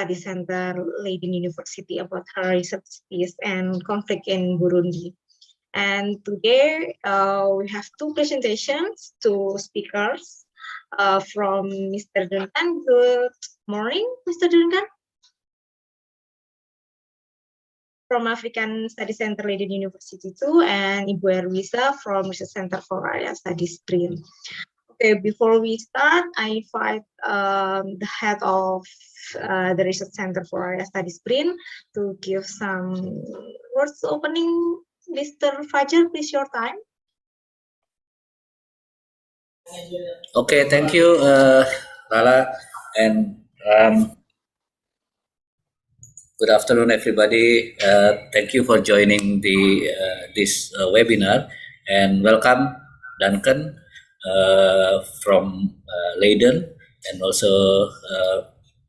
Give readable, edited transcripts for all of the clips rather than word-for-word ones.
Study Center, Leiden University, about her research thesis and conflict in Burundi. And today we have two presentations, two speakers from Mr. Duncan. Good morning, Mr. Duncan. From African Study Center, Leiden University too, and Ibu Erwisa from Research Center for Area Studies BRIN. Okay, before we start, I invite the head of the Research Center for Area Studies BRIN to give some words opening. Mr. Fajar, please, your time. Okay, thank you, Lala, and good afternoon, everybody. Thank you for joining this webinar, and welcome, Duncan, from Leiden, and also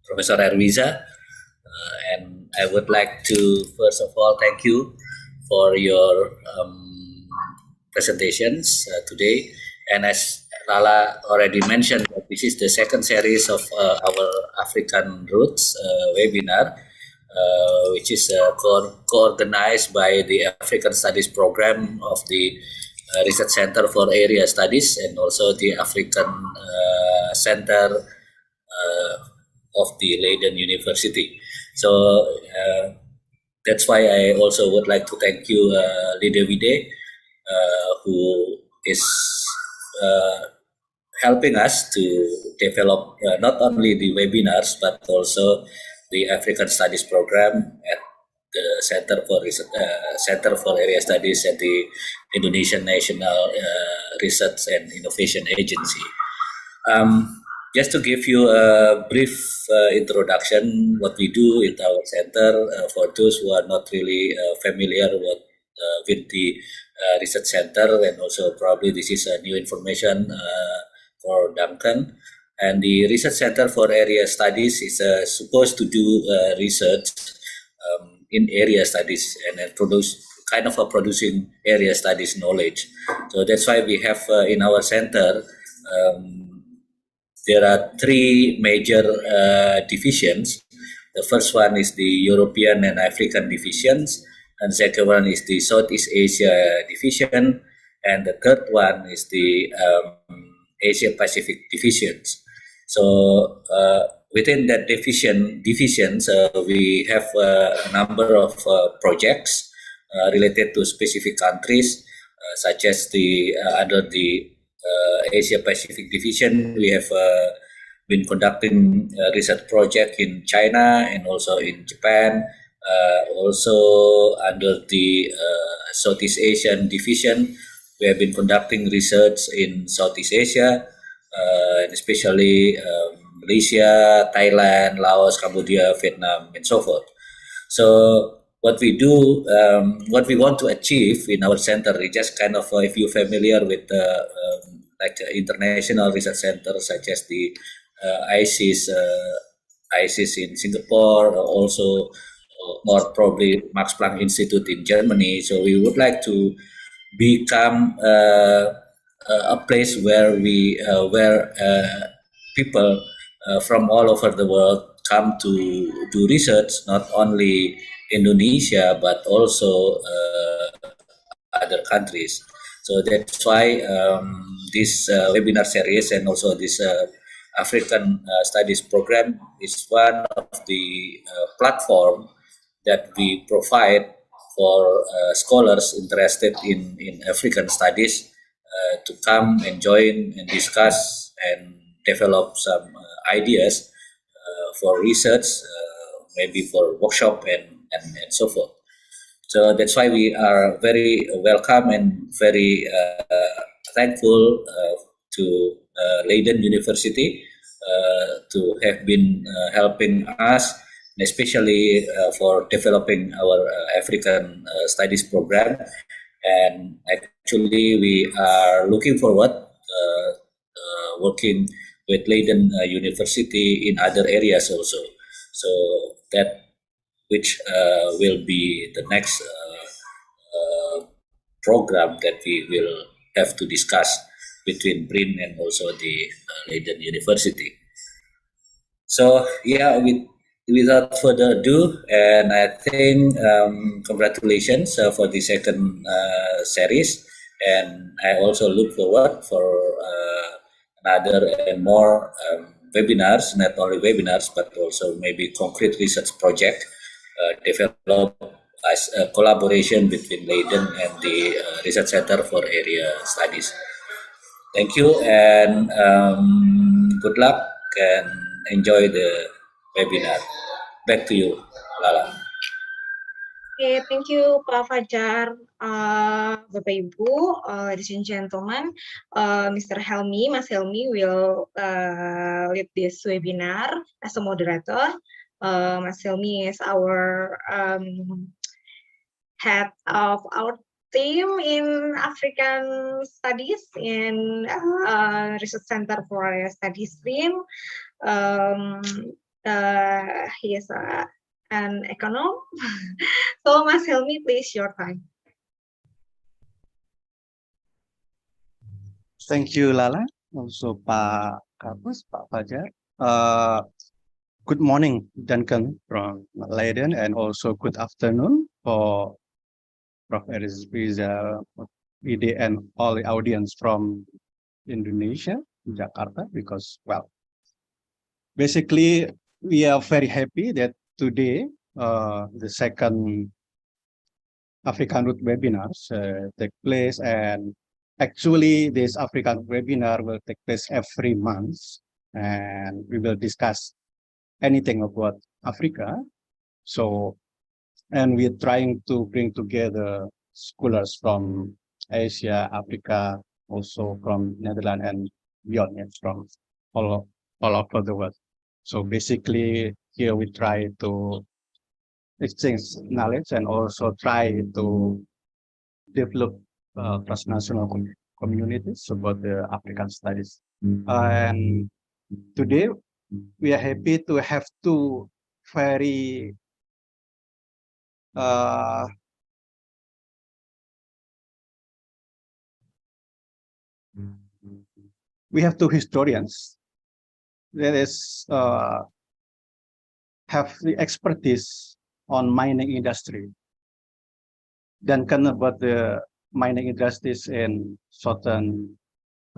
Professor Erwisa. And I would like to, first of all, thank you for your presentations today. And as Lala already mentioned, this is the second series of our African Roots webinar, which is co-organized by the African Studies Program of the Research Center for Area Studies and also the African Center of the Leiden University. So that's why I also would like to thank you, Lide Wide, who is helping us to develop not only the webinars but also the African Studies Program at the Center for Area Studies at the Indonesian National Research and Innovation Agency. Just to give you a brief introduction, what we do at our center, for those who are not really familiar with the research center, and also probably this is a new information for Duncan. And the Research Center for Area Studies is supposed to do research in area studies and producing area studies knowledge. So that's why we have in our center, there are three major divisions. The first one is the European and African divisions, and the second one is the Southeast Asia division, and the third one is the Asia Pacific divisions. So within that divisions, we have a number of projects related to specific countries, such as under the Asia Pacific division, we have been conducting a research project in China and also in Japan. Also under the Southeast Asian division, we have been conducting research in Southeast Asia, and especially Malaysia, Thailand, Laos, Cambodia, Vietnam, and so forth. So what we do, what we want to achieve in our center is just if you're familiar with like international research centers such as the ISIS in Singapore, also or probably Max Planck Institute in Germany. So we would like to become a place where people from all over the world come to do research, not only Indonesia but also other countries. So that's why this webinar series and also this African Studies Program is one of the platform that we provide for scholars interested in African studies to come and join and discuss and develop some ideas for research, maybe for workshop and so forth. So that's why we are very welcome and very thankful to Leiden University to have been helping us, especially for developing our African Studies Program. And actually, we are looking forward working with Leiden University in other areas also. So that which will be the next program that we will have to discuss between BRIN and also the Leiden University. So yeah, without further ado, and I think congratulations for the second series, and I also look forward for another and more webinars, not only webinars but also maybe concrete research project developed as a collaboration between Leiden and the Research Center for Area Studies. Thank you and good luck and enjoy the webinar. Back to you, Lala. Okay, thank you, Pak Fajar, Bapak Ibu, ladies and gentlemen. Mr. Helmi, Mas Helmi will lead this webinar as a moderator. Mas Helmi is our head of our team in African Studies in Research Center for Area Studies stream. He is an econom. So, Mas Helmi, please, your time. Thank you, Lala. Also, Pak Kapus, Pak Fajar. Good morning, Duncan from Leiden, and also good afternoon for Prof. Eris Riza, ID, and all the audience from Indonesia, Jakarta, because, well, basically, we are very happy that today, the second African Root webinars take place, and actually this African webinar will take place every month, and we will discuss anything about Africa. So, and we're trying to bring together scholars from Asia, Africa, also from Netherlands and beyond, and from all over the world. So basically here we try to exchange knowledge and also try to develop transnational communities about the African studies. And today we are happy to have two very we have two historians that is have the expertise on mining industry. Duncan about the mining industries in Southern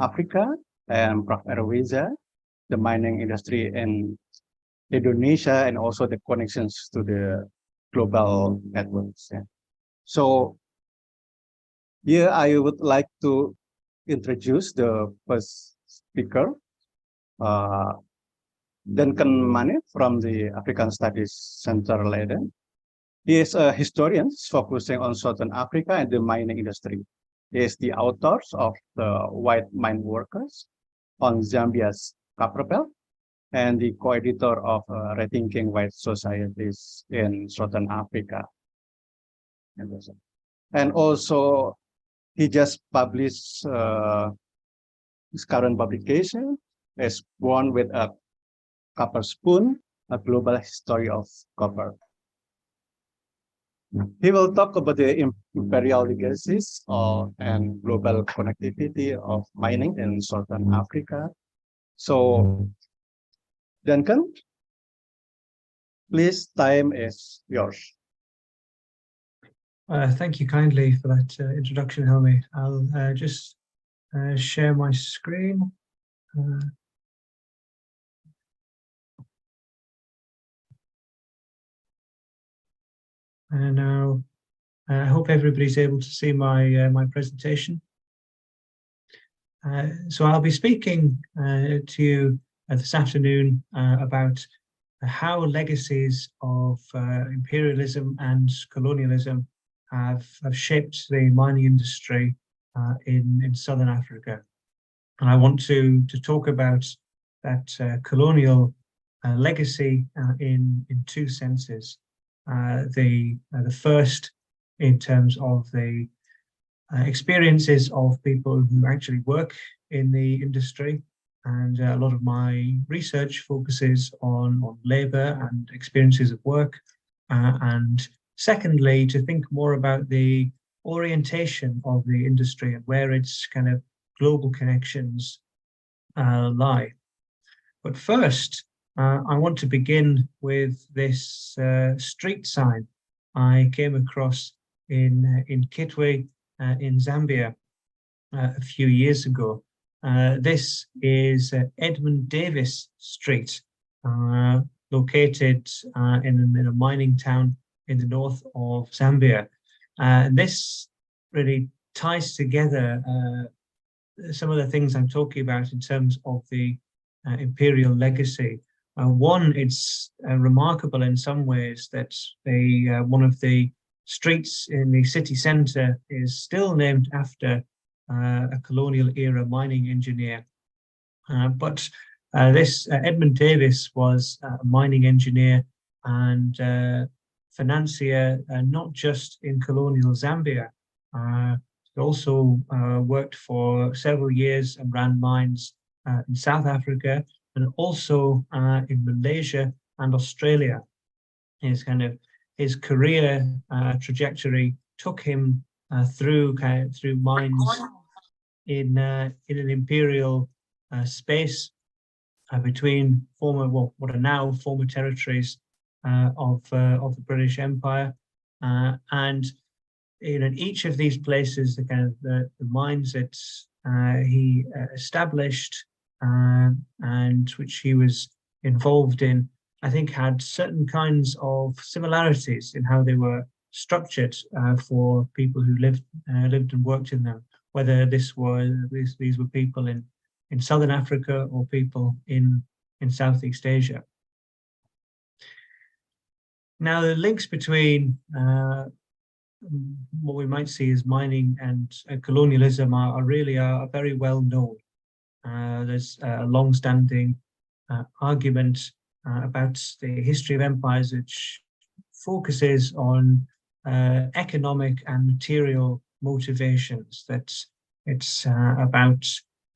Africa, and Prof. Erwiza, the mining industry in Indonesia, and also the connections to the global networks. Yeah. So here I would like to introduce the first speaker, Duncan Mane from the African Studies Center, Leiden. He is a historian focusing on Southern Africa and the mining industry. He is the author of The White Mine Workers on Zambia's Copperbelt and the co-editor of Rethinking White Societies in Southern Africa. And also, he just published his current publication is Born with a Copper Spoon, A Global History of Copper. He will talk about the imperial legacies and global connectivity of mining in Southern Africa. So, Duncan, please, time is yours. Thank you kindly for that introduction, Helmi. I'll just share my screen. And now I hope everybody's able to see my my presentation. So I'll be speaking to you this afternoon about how legacies of imperialism and colonialism have shaped the mining industry in Southern Africa. And I want to talk about that colonial legacy in two senses. The first in terms of the experiences of people who actually work in the industry, and a lot of my research focuses on labor and experiences of work, and secondly, to think more about the orientation of the industry and where its kind of global connections lie. But first, I want to begin with this street sign I came across in Kitwe in Zambia a few years ago. This is Edmund Davis Street, located in a mining town in the north of Zambia. And this really ties together some of the things I'm talking about in terms of the imperial legacy. One, it's remarkable in some ways that one of the streets in the city centre is still named after a colonial era mining engineer. But this Edmund Davis was a mining engineer and financier, not just in colonial Zambia. He also worked for several years and ran mines in South Africa, and also in Malaysia and Australia. His career trajectory took him through mines in an imperial space between what are now former territories of the British Empire, and in each of these places, the mines that he established and which he was involved in, I think had certain kinds of similarities in how they were structured for people who lived and worked in them, whether these were people in Southern Africa or people in Southeast Asia. Now, the links between what we might see as mining and colonialism are really very well known. There's a long-standing argument about the history of empires, which focuses on economic and material motivations. That it's about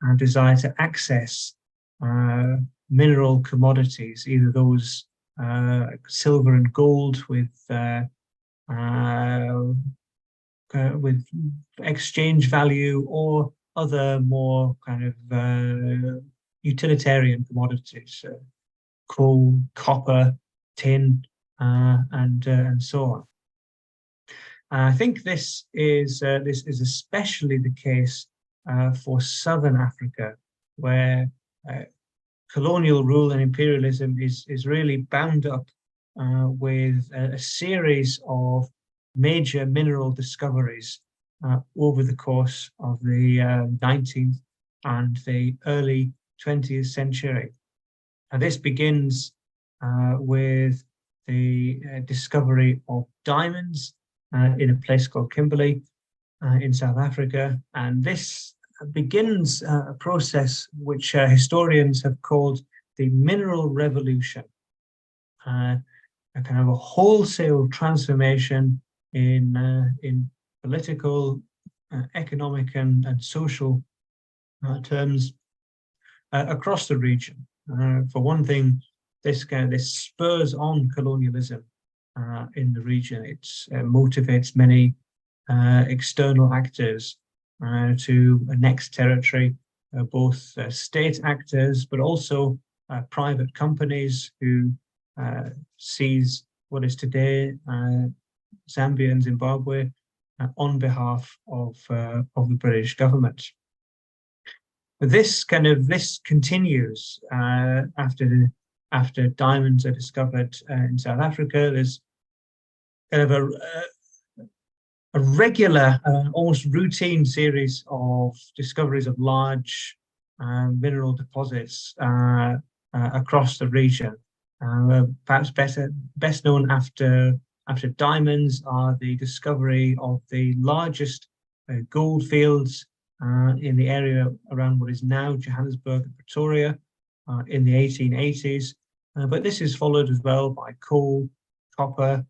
our desire to access mineral commodities, either those silver and gold with exchange value, or other more kind of utilitarian commodities, coal, copper, tin, and so on. I think this is especially the case for Southern Africa, where colonial rule and imperialism is really bound up with a series of major mineral discoveries over the course of the 19th and the early 20th century. And this begins with the discovery of diamonds in a place called Kimberley in South Africa. And this begins a process which historians have called the Mineral Revolution, a kind of a wholesale transformation in political, economic, and social terms across the region. For one thing, this spurs on colonialism in the region. It motivates many external actors to annex territory, both state actors, but also private companies who seize what is today Zambia and Zimbabwe on behalf of the British government. This continues after diamonds are discovered in South Africa. There's kind of a regular, almost routine series of discoveries of large mineral deposits across the region. Perhaps best known after diamonds are the discovery of the largest gold fields in the area around what is now Johannesburg and Pretoria in the 1880s. But this is followed as well by coal, copper,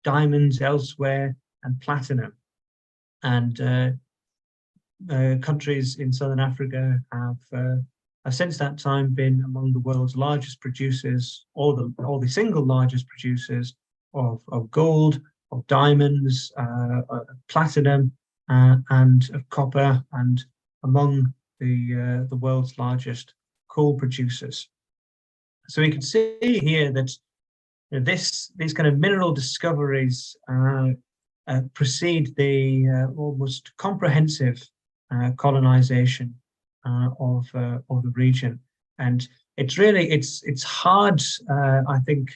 diamonds elsewhere, and platinum. And countries in Southern Africa have since that time been among the world's largest producers, or the single largest producers of gold, of diamonds, platinum, and of copper, and among the world's largest coal producers. So we can see here that these kind of mineral discoveries precede the almost comprehensive colonization of the region, and it's hard, I think,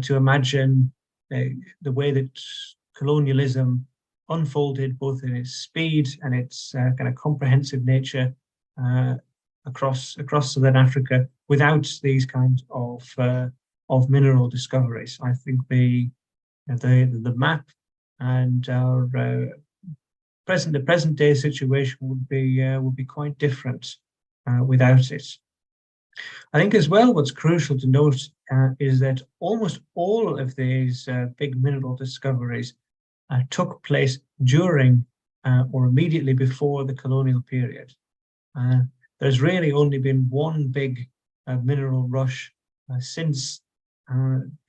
to imagine the way that colonialism unfolded, both in its speed and its kind of comprehensive nature across Southern Africa, without these kind of mineral discoveries. I think the map and our present day situation would be quite different without it. I think as well, what's crucial to note is that almost all of these big mineral discoveries took place during or immediately before the colonial period. There's really only been one big mineral rush since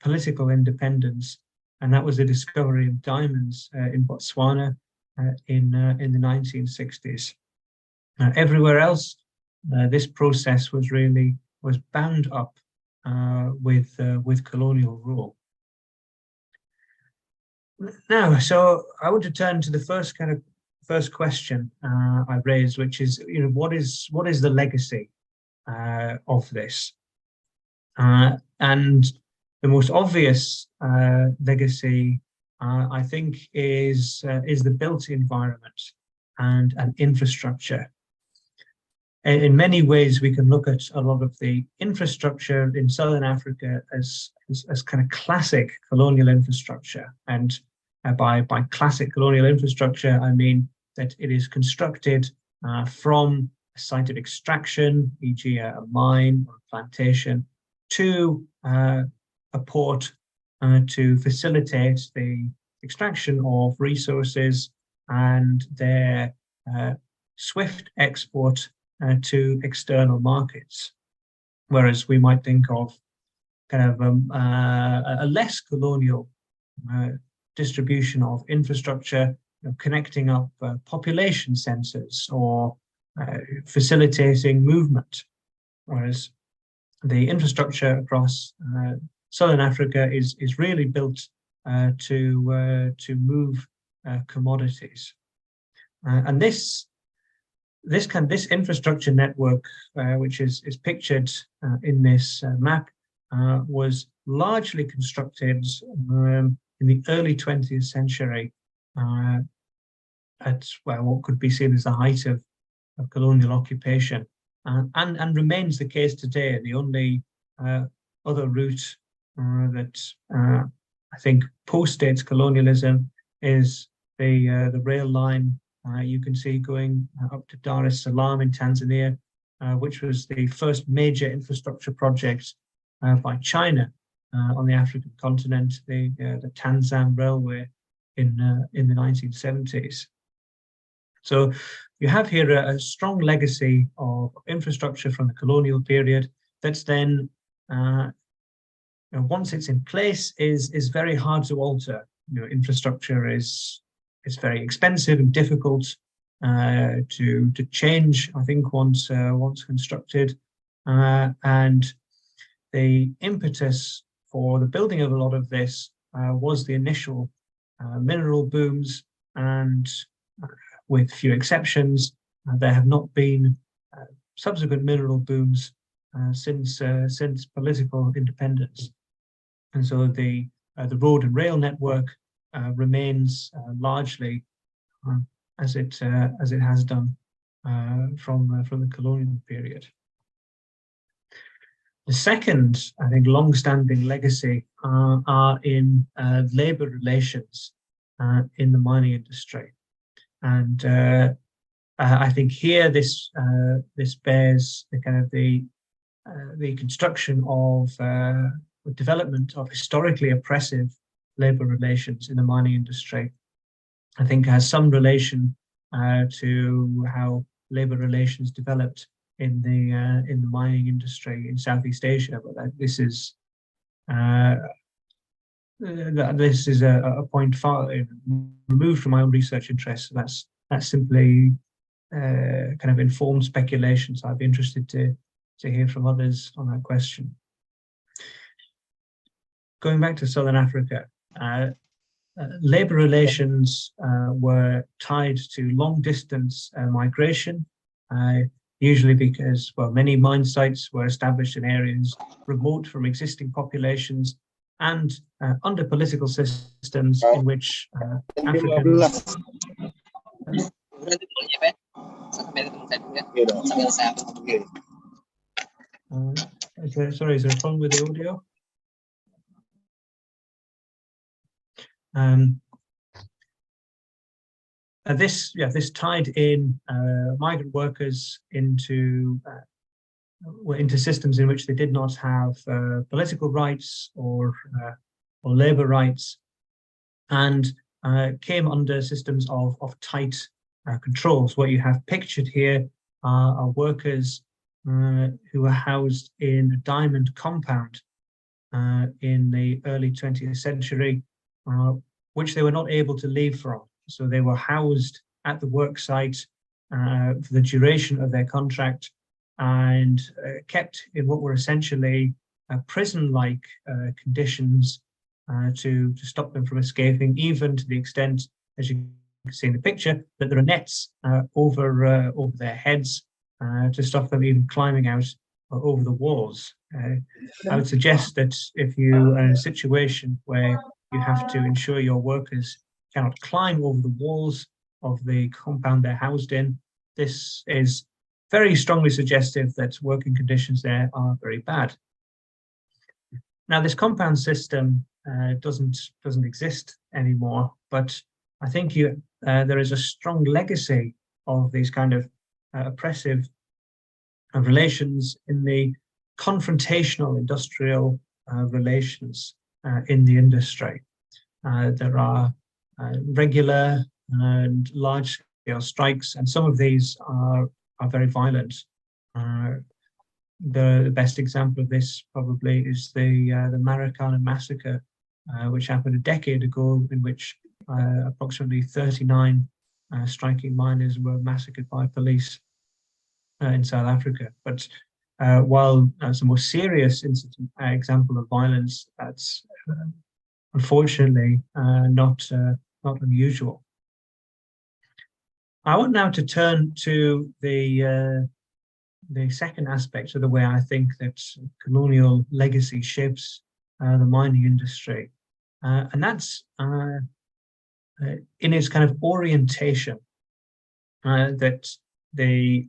political independence, and that was the discovery of diamonds in Botswana in the 1960s. Everywhere else, this process was bound up with colonial rule. Now, so I want to turn to the first question I raised, which is, what is the legacy of this? And the most obvious legacy, I think, is the built environment and infrastructure. In many ways, we can look at a lot of the infrastructure in Southern Africa as kind of classic colonial infrastructure. And by classic colonial infrastructure, I mean that it is constructed from a site of extraction, e.g. a mine or a plantation, to a port to facilitate the extraction of resources and their swift export to external markets. Whereas we might think of kind of a less colonial distribution of infrastructure, connecting up population centers or facilitating movement. Whereas the infrastructure across Southern Africa is really built to move commodities, and this infrastructure network, which is pictured in this map, was largely constructed in the early 20th century at what could be seen as the height of colonial occupation, and remains the case today. The only other route that I think postdates colonialism is the rail line you can see going up to Dar es Salaam in Tanzania, which was the first major infrastructure project by China on the African continent, the Tanzam Railway in the 1970s. So you have here a strong legacy of infrastructure from the colonial period that's then, once it's in place, is very hard to alter. Infrastructure is very expensive and difficult to change, I think, once constructed, and the impetus for the building of a lot of this was the initial mineral booms, and with few exceptions, there have not been subsequent mineral booms since political independence. And so the road and rail network remains largely as it has done from the colonial period. The second, I think, long-standing legacy are in labor relations in the mining industry, and I think here this bears the kind of the construction of the development of historically oppressive labor relations in the mining industry. I think has some relation to how labor relations developed in the mining industry in Southeast Asia, but this is a point far removed from my own research interests. So that's simply kind of informed speculation. So I'd be interested to hear from others on that question. going back to Southern Africa, labor relations were tied to long-distance migration, usually because, well, many mine sites were established in areas remote from existing populations and under political systems in which Africans sorry, is there a problem with the audio? This tied in migrant workers into systems in which they did not have political rights or labor rights, and came under systems of tight controls. What you have pictured here are workers who were housed in a diamond compound in the early 20th century, which they were not able to leave from. So they were housed at the work site for the duration of their contract and kept in what were essentially prison-like conditions to stop them from escaping, even to the extent, as you can see in the picture, that there are nets over their heads to stop them even climbing out over the walls. I would suggest that if you are in a situation where you have to ensure your workers cannot climb over the walls of the compound they're housed in, this is very strongly suggestive that working conditions there are very bad. Now, this compound system doesn't exist anymore, but I think there is a strong legacy of these kind of oppressive relations in the confrontational industrial relations in the industry. There are regular and large-scale strikes, and some of these are very violent. The best example of this probably is the Marikana massacre, which happened a decade ago, in which approximately 39 striking miners were massacred by police in South Africa. But while it's a more serious example of violence, that's unfortunately not unusual. I want now to turn to the second aspect of the way I think that colonial legacy shapes the mining industry, and that's in its kind of orientation, that the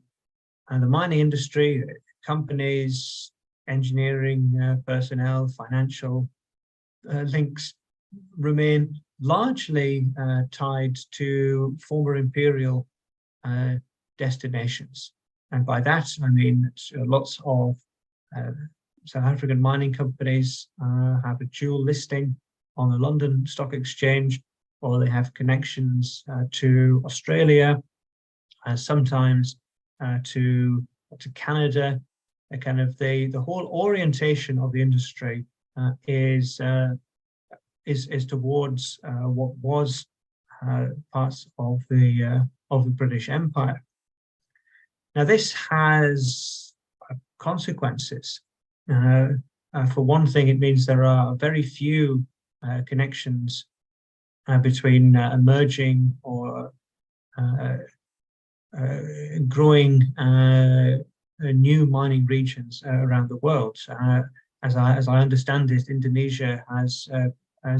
mining industry, companies, engineering personnel, financial links remain largely tied to former imperial destinations. And by that, I mean lots of South African mining companies have a dual listing on the London Stock Exchange, or they have connections to Australia, sometimes to Canada. Kind of the whole orientation of the industry is towards what was parts of the British Empire. Now, this has consequences. For one thing, it means there are very few connections between emerging or growing new mining regions around the world. As I understand it, Indonesia has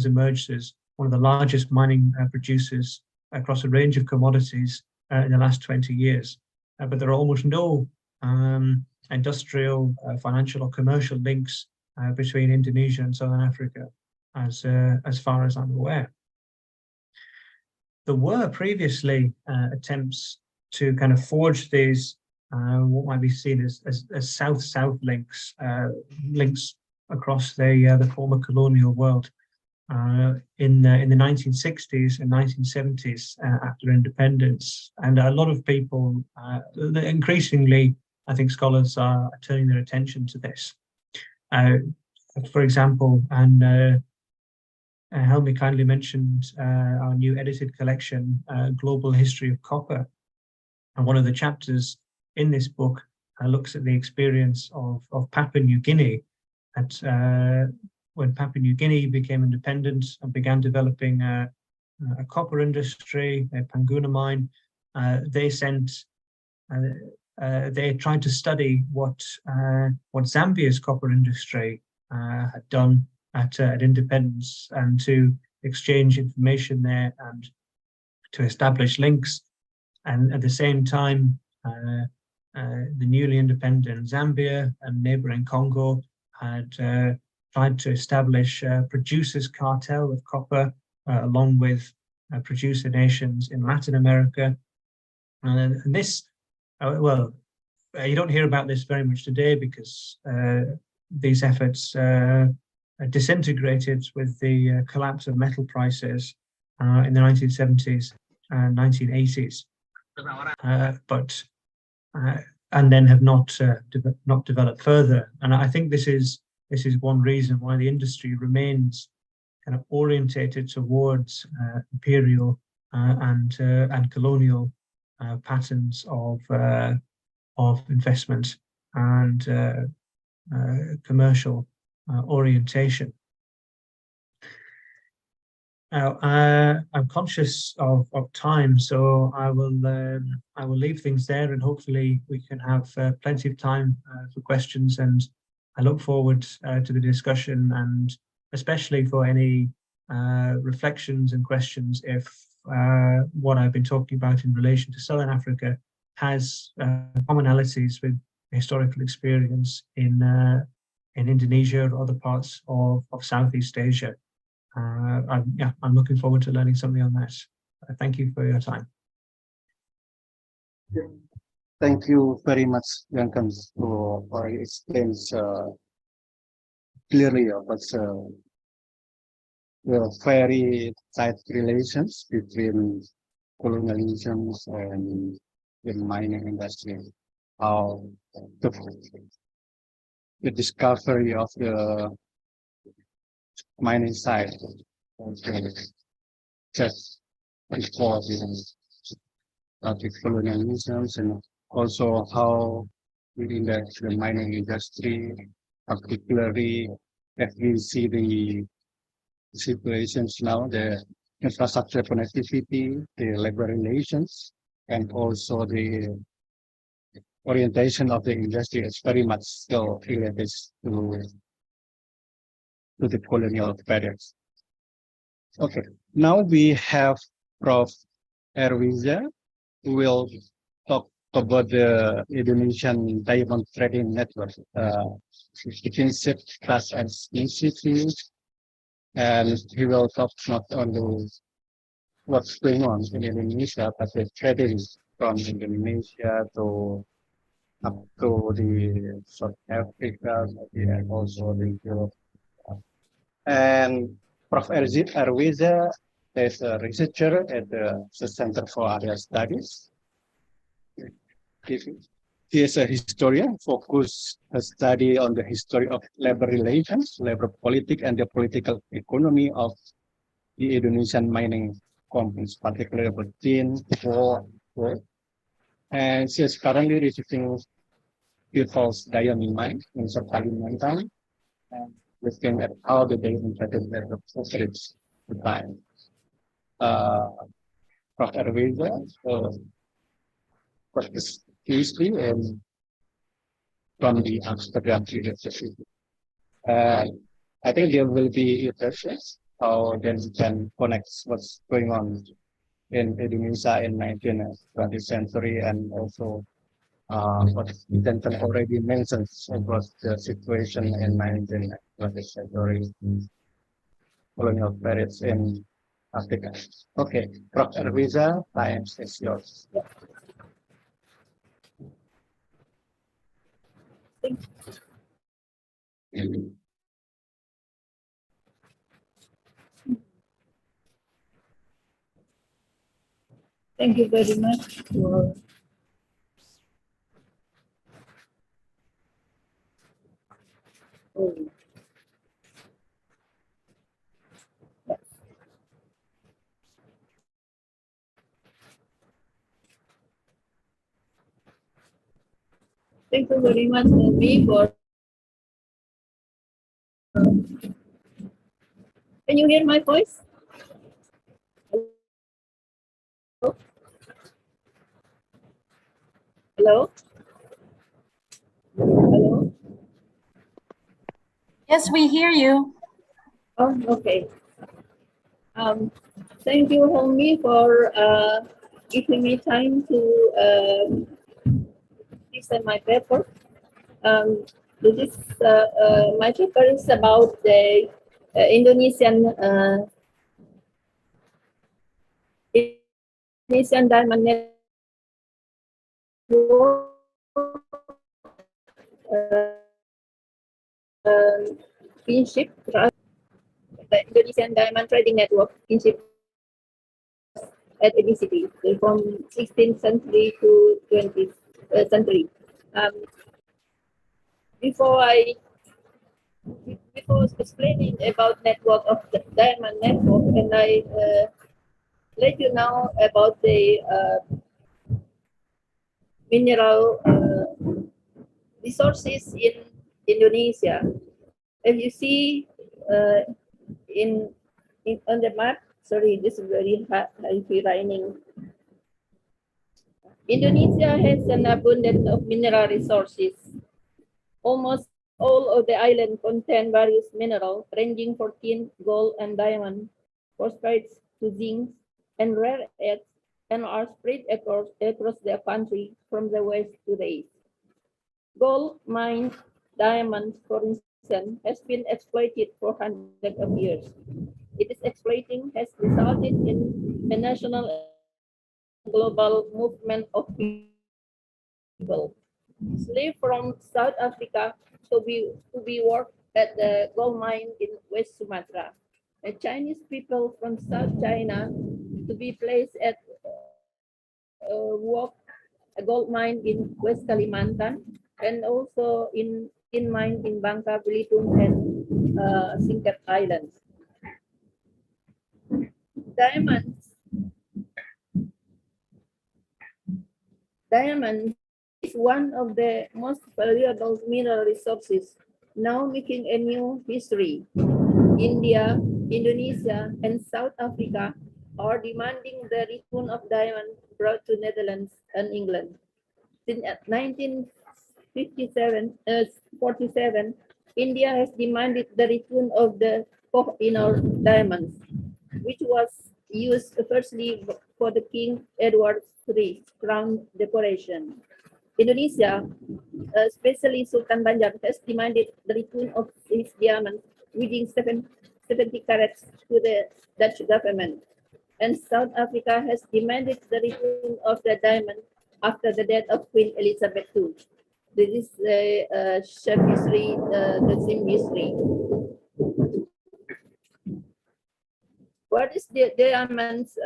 emerged as one of the largest mining producers across a range of commodities in the last 20 years. But there are almost no industrial, financial or commercial links between Indonesia and Southern Africa, as far as I'm aware. There were previously attempts to kind of forge these what might be seen as south-south links, links across the former colonial world in the 1960s and 1970s after independence. And a lot of people, increasingly, I think scholars are turning their attention to this. For example, and Helmi kindly mentioned our new edited collection, Global History of Copper. And one of the chapters in this book looks at the experience of Papua New Guinea at when Papua New Guinea became independent and began developing a copper industry, a Panguna mine, they tried to study what Zambia's copper industry had done at independence, and to exchange information there and to establish links. And at the same time, the newly independent Zambia and neighboring Congo had tried to establish a producers' cartel of copper, along with producer nations in Latin America. And this, well, you don't hear about this very much today, because these efforts disintegrated with the collapse of metal prices in the 1970s and 1980s, and then have not developed further. And I think this is one reason why the industry remains kind of orientated towards imperial and colonial patterns of investment and commercial orientation. Now, I'm conscious of time, so I will leave things there, and hopefully we can have plenty of time for questions. And I look forward to the discussion, and especially for any reflections and questions if what I've been talking about in relation to Southern Africa has commonalities with historical experience in Indonesia or other parts of Southeast Asia. I'm looking forward to learning something on that. Thank you for your time. Thank you very much, Duncan, for explaining clearly about the very tight relations between colonialism and the mining industry. How the discovery of the mining site just before the colonialism, and also how within the mining industry, particularly if we see the situations now, the infrastructure connectivity, the labor relations, and also the orientation of the industry is very much still related to the colonial periods. Okay, now we have Prof. Erwiza, who will talk about the Indonesian Diamond Trading Network, Kinship Trust and Institute, and he will talk not only what's going on in Indonesia, but the trading from Indonesia to up to the South Africa, and also the Europe. And Prof. Erwiza is a researcher at the Center for Area Studies. He is a historian focused a study on the history of labor relations, labor politics, and the political economy of the Indonesian mining companies, particularly within coal. And she is currently researching People's Diamond Mine in South Kalimantan, and looking at how the diamond trading network operates the time. Prof. Erwiza practiced PhD from the Amsterdam University. I think there will be interests how then we can connect what's going on in Indonesia in 19th and 20th century, and also what Denton already mentioned about the situation in 19th and 20th century colonial periods in Africa. Okay, Prof. Erwiza, time is yours. Thank you very much for Thank you very much, Nabi, for you hear my voice? Hello? Hello? Yes, we hear you. Oh, okay. Thank you, Homie, for giving me time to present my paper. This is my paper is about the Indonesian diamond network. Kinship, the Indonesian Diamond Trading Network, kinship at ABCD from 16th century to 20th century. Before explaining about network of the diamond network, and I let you know about the mineral resources in Indonesia. If you see in on the map, sorry, this is very heavy raining. Indonesia has an abundance of mineral resources. Almost all of the island contain various minerals ranging from tin, gold, and diamond, phosphates to zinc, and rare earths, and are spread across the country from the west to the east. Gold mines, diamonds, for instance, has been exploited for hundreds of years. It is exploiting has resulted in a national and global movement of people. Slaves from South Africa to be worked at the gold mine in West Sumatra. The Chinese people from South China to be placed at work a gold mine in West Kalimantan, and also in mine in Bangka Belitung and Singkep Islands. Diamonds. Diamond is one of the most valuable mineral resources, now making a new history. India, Indonesia, and South Africa are demanding the return of diamond brought to Netherlands and England. Since 47, India has demanded the return of the Koh-i-Noor diamonds, which was used firstly for the King Edward III crown decoration. Indonesia, especially Sultan Banjar, has demanded the return of his diamonds within 70 carats to the Dutch government. And South Africa has demanded the return of the diamond after the death of Queen Elizabeth II. This is the short history, the same history. What is the diamonds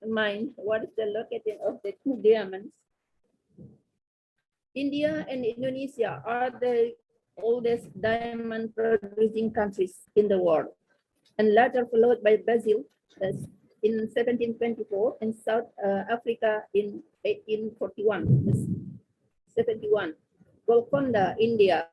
mine? What is the location of the two diamonds? India and Indonesia are the oldest diamond producing countries in the world, and later followed by Brazil in 1724 and South Africa in 71. Golconda, India,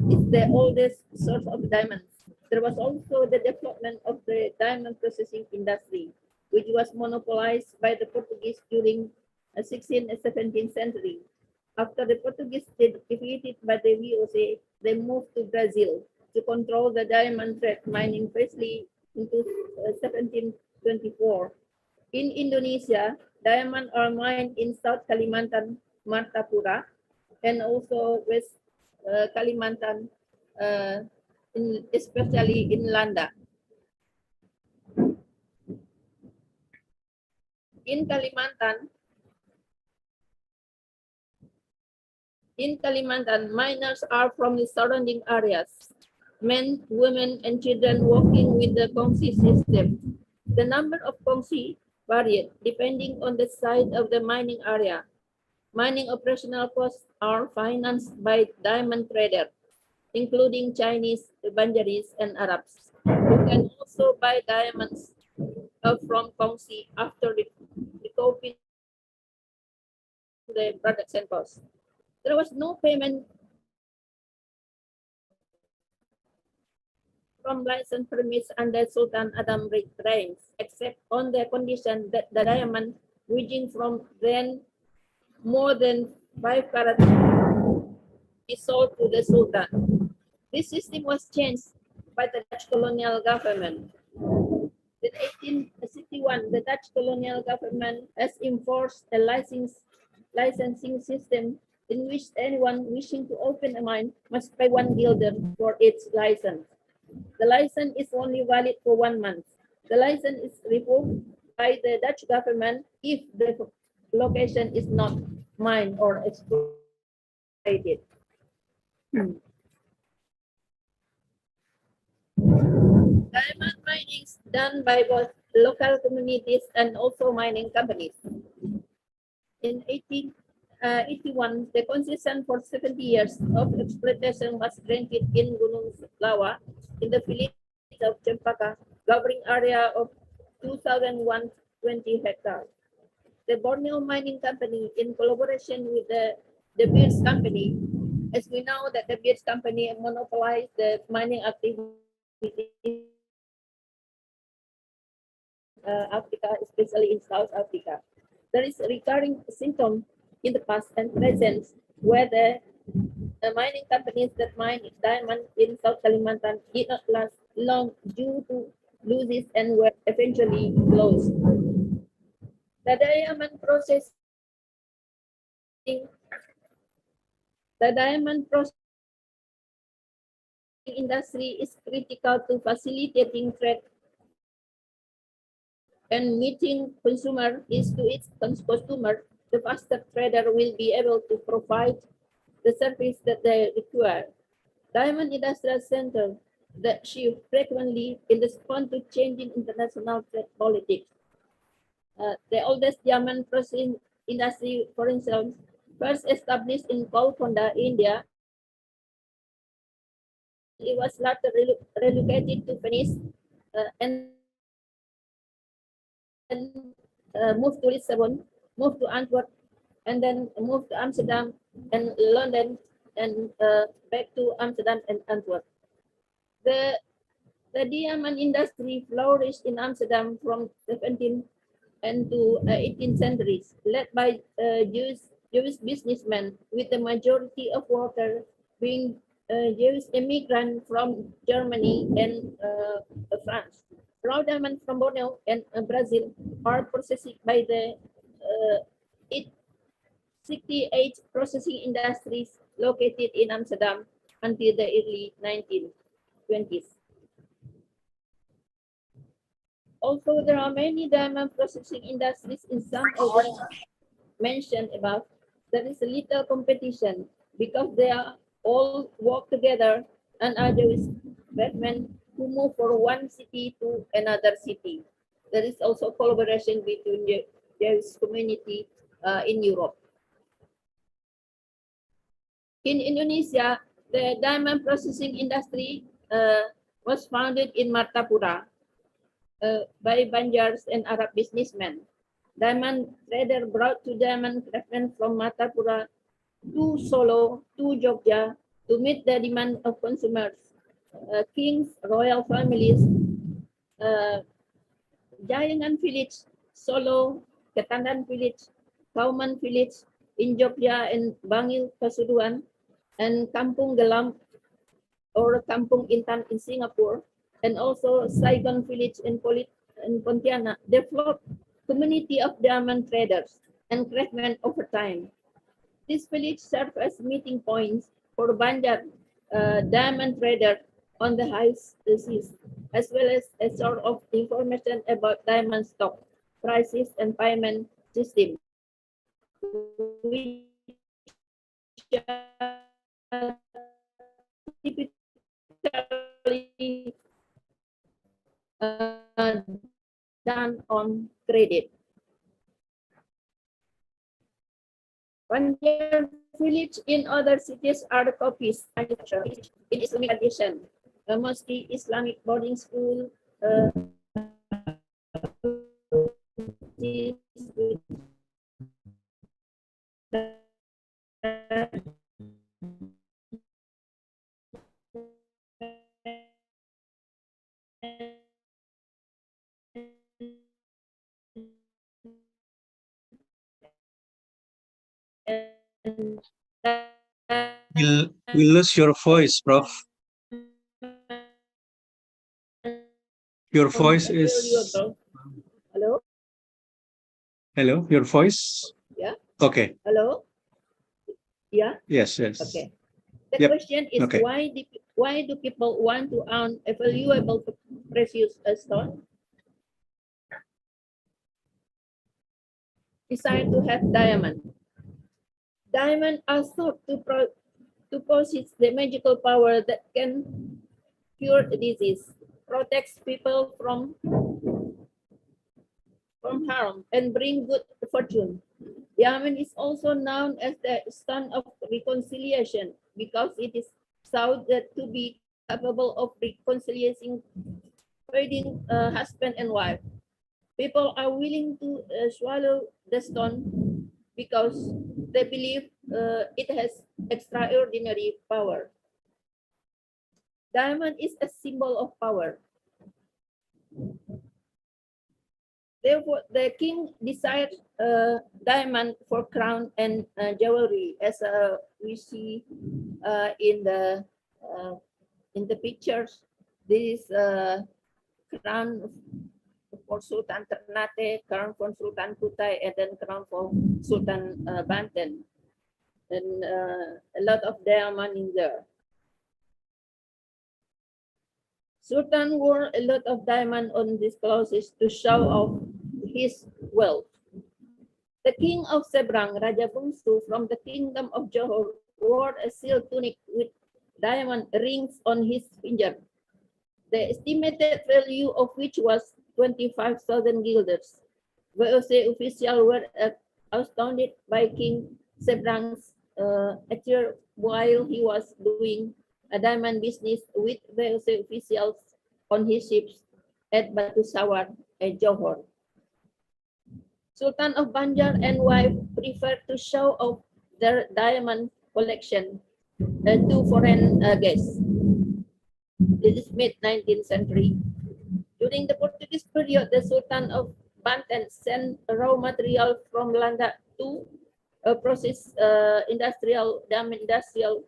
is the oldest source of diamonds. There was also the development of the diamond processing industry, which was monopolized by the Portuguese during the 16th and 17th century. After the Portuguese were defeated by the VOC, they moved to Brazil to control the diamond trade mining firstly into 1724. In Indonesia, diamonds are mined in South Kalimantan, Martapura, and also West Kalimantan, especially in Landa. In Kalimantan, miners are from the surrounding areas. Men, women, and children working with the kongsi system. The number of kongsi varied depending on the size of the mining area. Mining operational costs are financed by diamond traders, including Chinese, Banjaris, and Arabs, who can also buy diamonds from kongsi after recouping the production costs. There was no payment from license permits under Sultan Adam reigns, except on the condition that the diamond weighing from then more than 5 carats is sold to the Sultan. This system was changed by the Dutch colonial government. In 1861, the Dutch colonial government has enforced a licensing system in which anyone wishing to open a mine must pay 1 guilder for its license. The license is only valid for 1 month. The license is revoked by the Dutch government if the location is not mined or exploited. Diamond mining is done by both local communities and also mining companies. In 1881, the concession for 70 years of exploitation was granted in Gunung Lawa in the village of Cempaka, covering area of 2,120 hectares. The Borneo Mining Company, in collaboration with the De Beers Company, as we know that the Beers Company monopolized the mining activity in Africa, especially in South Africa. There is a recurring symptom in the past and present where the mining companies that mine diamond in South Kalimantan did not last long due to losses and were eventually closed. The diamond processing industry is critical to facilitating trade and meeting consumer is to its customer. The faster trader will be able to provide the service that they require. Diamond Industrial Center that shift frequently in response to changing international trade politics. The oldest diamond processing industry, for instance, first established in Golconda, India. It was later relocated to Venice and moved to Lisbon, moved to Antwerp, and then moved to Amsterdam and London, and back to Amsterdam and Antwerp. The diamond industry flourished in Amsterdam from 17th and to 18th centuries, led by Jewish businessmen, with the majority of workers being Jewish immigrants from Germany and France. Raw diamonds from Borneo and Brazil are processed by the 68 processing industries located in Amsterdam until the early 1920s. Also, there are many diamond processing industries in some of the mentioned above. There is little competition because they are all work together and are Jewish workmen who move from one city to another city. There is also collaboration between the Jewish community in Europe. In Indonesia, the diamond processing industry was founded in Martapura by Banjars and Arab businessmen. Diamond trader brought to diamond craftsmen from Martapura to Solo to Jogja to meet the demand of consumers. Kings, royal families, Jayangan village, Solo, Ketandan village, Kauman village in Jogja and Bangil, Pasuruan, and Kampung Gelam or Kampung Intan in Singapore, and also Saigon village in Pontianak, developed community of diamond traders and craftsmen over time. This village served as meeting points for Banjar diamond trader on the high seas, as well as a sort of information about diamond stock, prices, and payment system, which typically done on credit. Banjar village in other cities are copies in Islamic tradition, a mosque, Islamic boarding school, and We lose your voice, Prof. Your voice is. valuable. Hello? Hello, your voice. Yeah. Okay. Hello? Yeah. Yes, yes. Okay. The Yep. question is Okay. why do people want to own a valuable precious stone? Desire to have diamond. Diamond are thought to possess the magical power that can cure disease, protects people from harm, and bring good fortune. Diamond is also known as the stone of reconciliation because it is thought that to be capable of reconciliating husband and wife. People are willing to swallow the stone because they believe it has extraordinary power. Diamond is a symbol of power. Therefore, the king desired diamond for crown and jewelry, as we see in the pictures. This is crown for Sultan Ternate, crown for Sultan Kutai, and then crown for Sultan Banten, and a lot of diamond in there. Sultan wore a lot of diamond on these clothes to show off his wealth. The king of Seberang, Raja Bungsu from the kingdom of Johor, wore a silk tunic with diamond rings on his finger, the estimated value of which was 25,000 guilders. VOC officials were astounded by King Seberang's attire while he was doing a diamond business with VOC officials on his ships at Batu Sawar and Johor. Sultan of Banjar and wife preferred to show off their diamond collection to foreign guests. This is mid-19th century. During the Portuguese period, the Sultan of Banten sent raw material from Landa to process diamond industrial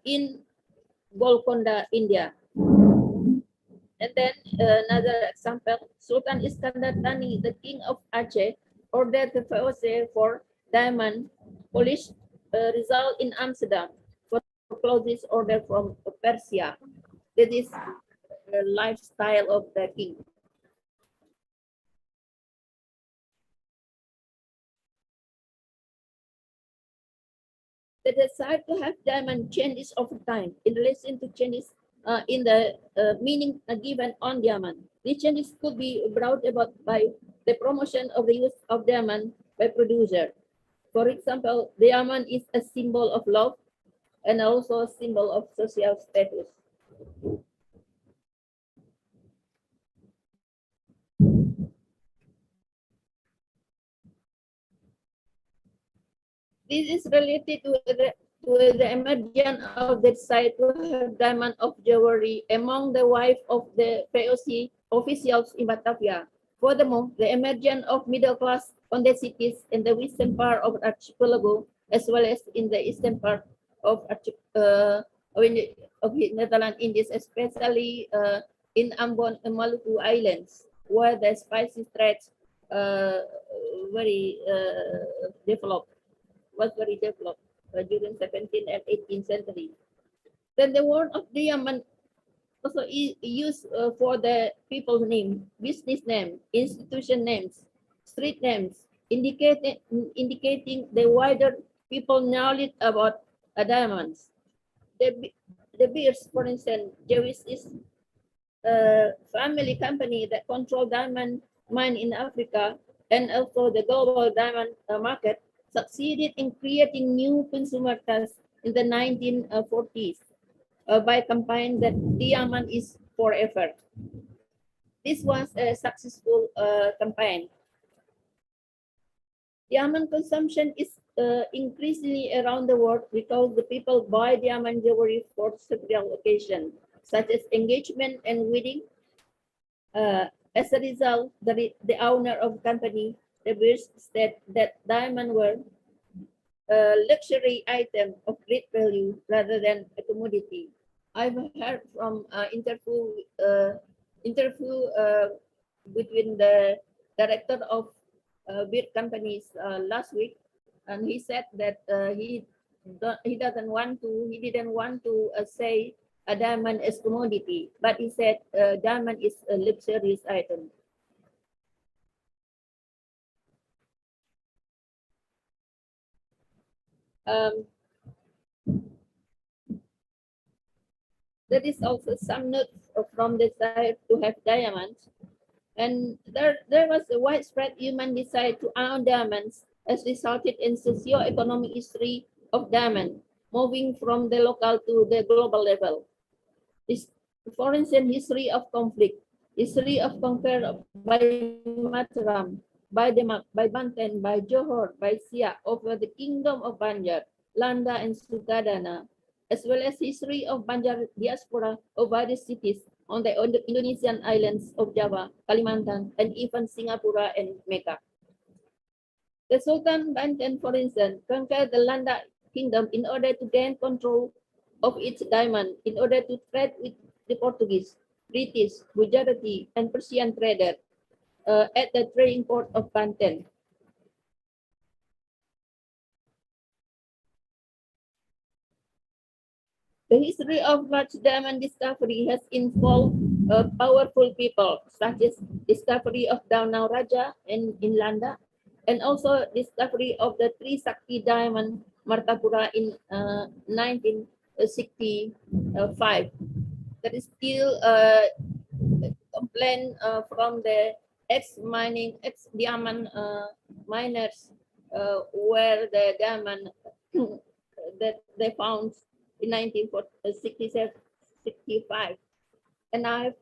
in Golconda, India. And then another example, Sultan Iskandar Thani, the king of Aceh, ordered the VOC for diamond polish result in Amsterdam for clothes ordered from Persia. That is the lifestyle of the king. The desire to have diamond changes over time in relation to changes in the meaning given on diamond. These changes could be brought about by the promotion of the use of diamond by producer. For example, diamond is a symbol of love and also a symbol of social status. This is related to the emergence of the desire to have diamond of jewelry among the wife of the VOC officials in Batavia. Furthermore, the emergence of middle class on the cities in the western part of archipelago, as well as in the eastern part of Netherlands Indies, especially in Ambon and Maluku Islands, where the spicy trades very developed. Was very developed during 17th and 18th century. Then the word of diamond also is used for the people's name, business name, institution names, street names, indicating the wider people knowledge about diamonds. The Beers, for instance, Jewish is a family company that control diamond mine in Africa and also the global diamond market, succeeded in creating new consumer tastes in the 1940s by campaign that diamond is forever. This was a successful campaign. Diamond consumption is increasingly around the world because the people buy diamond jewelry for several occasions, such as engagement and wedding, As a result, the owner of the company reversed that diamonds were a luxury item of great value rather than a commodity. I've heard from interview between the director of beer companies last week, and he said that he didn't want to say a diamond is commodity, but he said diamond is a luxurious item. There is also some notes from the desire to have diamonds, and there was a widespread human desire to own diamonds, as resulted in socio-economic history of diamond, moving from the local to the global level. This, for instance, history of conflict, history of conquer by Mataram, by Demak, by Banten, by Johor, by Siak over the kingdom of Banjar, Landa, and Sugadana, as well as history of Banjar diaspora of various cities on the Indonesian islands of Java, Kalimantan, and even Singapore and Mecca. The Sultan Banten, for instance, conquered the Landa kingdom in order to gain control of its diamond, in order to trade with the Portuguese, British, Gujarati, and Persian traders at the trading port of Banten. The history of large diamond discovery has involved powerful people, such as discovery of Danau Raja in Landa, and also discovery of the Trisakti diamond Martapura in 1965. There is still a complaint from the ex-diamond miners where the diamond that they found in 1965, and I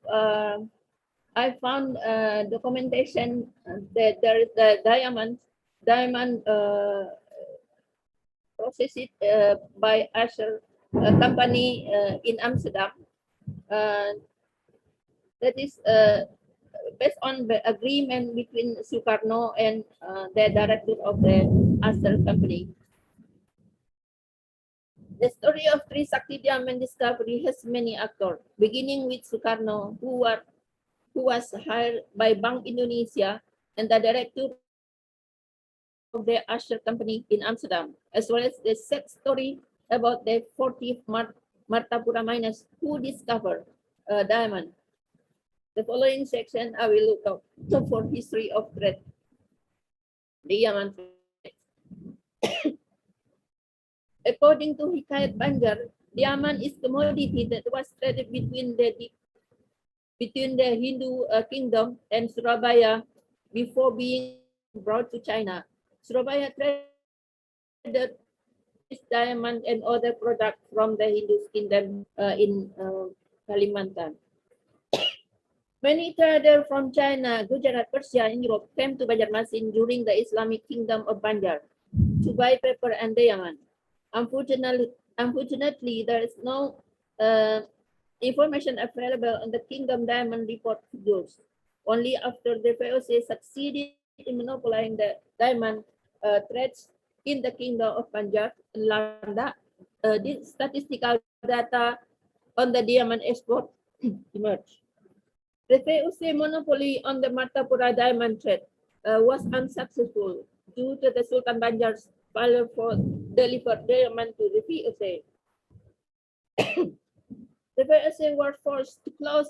found documentation that there is the diamond processed by Asher company in Amsterdam. That is based on the agreement between Sukarno and the director of the Asher company. The story of Trisakti diamond discovery has many actors, beginning with Sukarno, who was hired by Bank Indonesia and the director of the Asher company in Amsterdam, as well as the sad story about the 40 Martapura miners who discovered diamond. The following section I will look up for history of trade. Diamond. According to Hikayat Banjar, diamond is commodity that was traded between the Hindu kingdom and Surabaya before being brought to China. Surabaya traded diamond and other products from the Hindu kingdom in Kalimantan. Many traders from China, Gujarat, Persia, and Europe came to Banjarmasin during the Islamic kingdom of Banjar to buy paper and diamond. Unfortunately, there is no information available on the Kingdom Diamond Report figures. Only after the VOC succeeded in monopolizing the diamond trades in the Kingdom of Banjar and Landa, this statistical data on the diamond export emerged. The VOC monopoly on the Martapura diamond trade was unsuccessful due to the Sultan Banjar's failure for deliver diamond to the VOC. The VOC were forced to close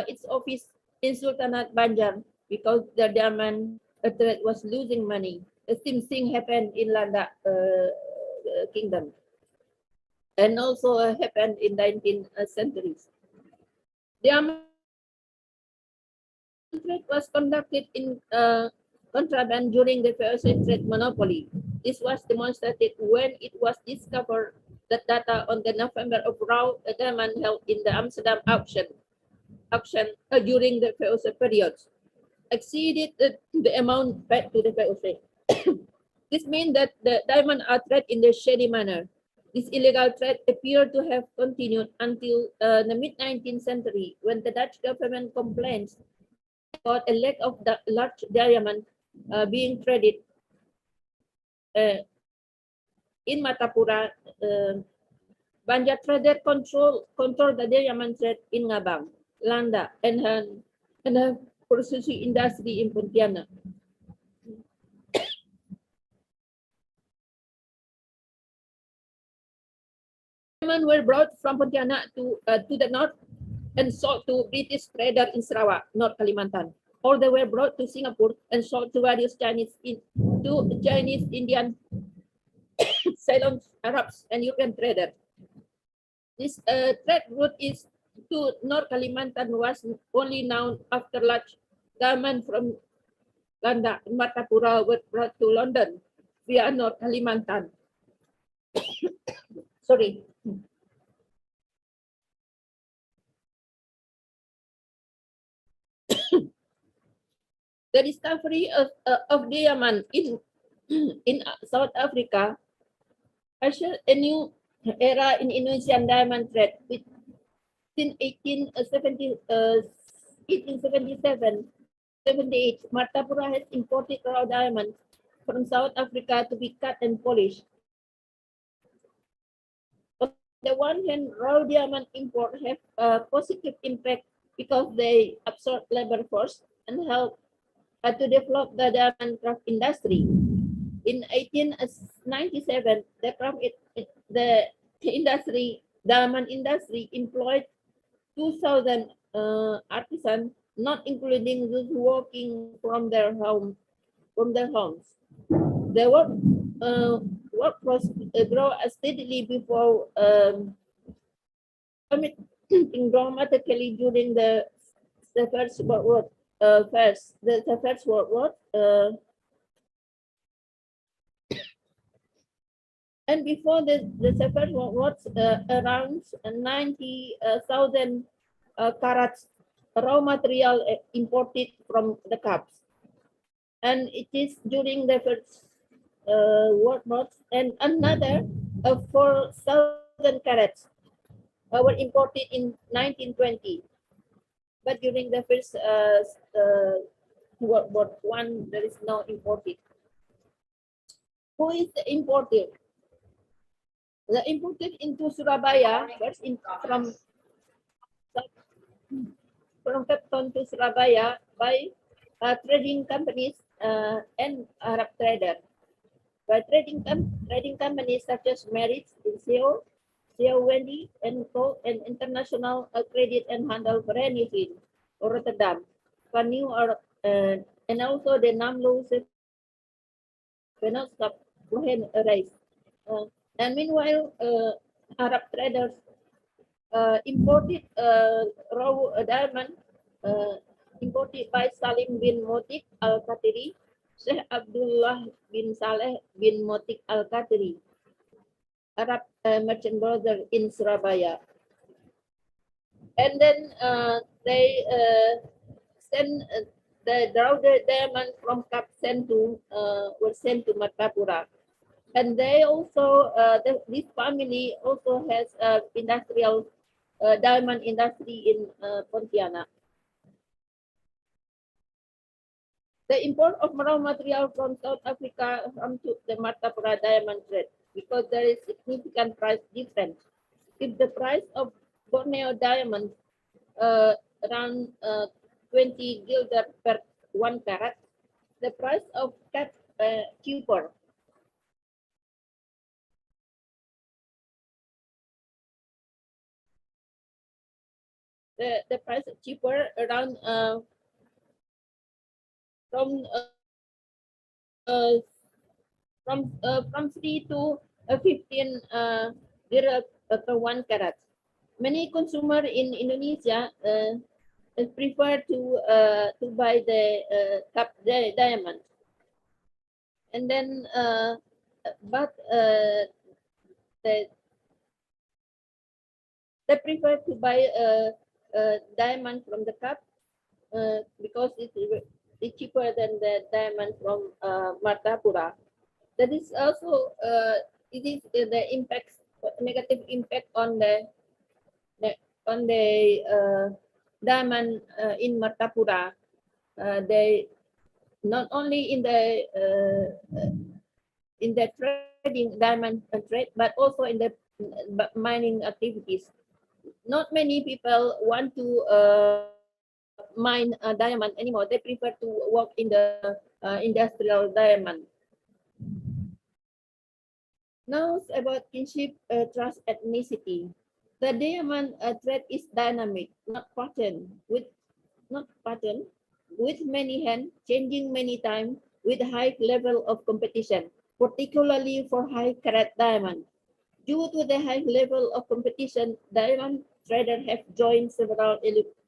its office in Sultanate Banjar because the diamond trade was losing money. The same thing happened in Landa kingdom, and also happened in 19th centuries. Diamond trade was conducted in contraband during the VOC trade monopoly. This was demonstrated when it was discovered that data on the November of raw diamond held in the Amsterdam auction during the VOC period exceeded the amount paid to the VOC. This means that the diamonds are traded in the shady manner. This illegal trade appeared to have continued until the mid-19th century, when the Dutch government complained got a leg of the large diamond being traded in Martapura. Banjar trader control the diamond trade in Ngabang, Landa, and the processing industry in Pontianak. Diamonds were brought from Pontianak to the north and sold to British trader in Sarawak, North Kalimantan. Or they were brought to Singapore and sold to various Chinese, Indian, Ceylon, Arabs, and European traders. This trade route is to North Kalimantan was only known after large diamonds from Landa and Martapura were brought to London via North Kalimantan. Sorry. The discovery of diamond in South Africa ushered a new era in Indonesian diamond trade. In 1877-78, Martapura has imported raw diamonds from South Africa to be cut and polished. On the one hand, raw diamond import have a positive impact because they absorb labor force and help to develop the diamond craft industry. In 1897, the diamond industry employed 2,000 artisans, not including those working from their homes. The workforce grew steadily before dramatically during the First World War. And before the First World War, around 90,000 carats raw material imported from the Caps. And it is during the First World War, and another 4,000 carats were imported in 1920. But during the First World War I, there is no imported. Who is the importer? The imported into Surabaya, first from Cape Town to Surabaya by trading companies and Arab traders. By trading companies such as Meritz, Seoul, Wendy, and Co, and International Credit and Handel Vereniging, Rotterdam, New York, and also the Namlo Vennoskap Cohen Reis. And meanwhile, Arab traders imported raw diamond imported by Salim bin Motik Al-Qatiri, Sheikh Abdullah bin Saleh bin Motik Al-Qatiri, Arab merchant brother in Surabaya. And then they send the raw diamond from Cap were sent to Martapura. And they also, this family also has industrial diamond industry in Pontianak. The import of raw material from South Africa to the Martapura diamond trade, because there is significant price difference. If the price of Borneo diamond around 20 guilder per 1 carat, the price of cat cheaper. The price is cheaper around from 3 to 15 dirham per 1 carat. Many consumers in Indonesia prefer to buy the diamond, and then but they prefer to buy diamond from the cup because it's cheaper than the diamond from Martapura. That is also it is the negative impact on the diamond in Martapura, they not only in the trading diamond trade, but also in the mining activities. Not many people want to mine a diamond anymore. They prefer to work in the industrial diamond. Now about kinship, trust, ethnicity. The diamond trade is dynamic, not pattern, with many hands, changing many times, with high level of competition, particularly for high carat diamond. Due to the high level of competition, diamond traders have joined several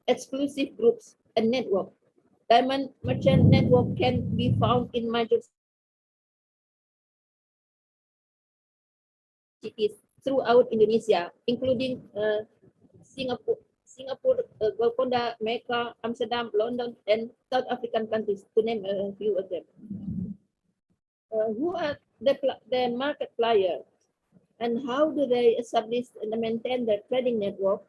exclusive groups and networks. Diamond merchant network can be found in major cities throughout Indonesia, including Singapore, Golconda, Mecca, Amsterdam, London, and South African countries, to name a few of them. Who are the market players, and how do they establish and maintain their trading network?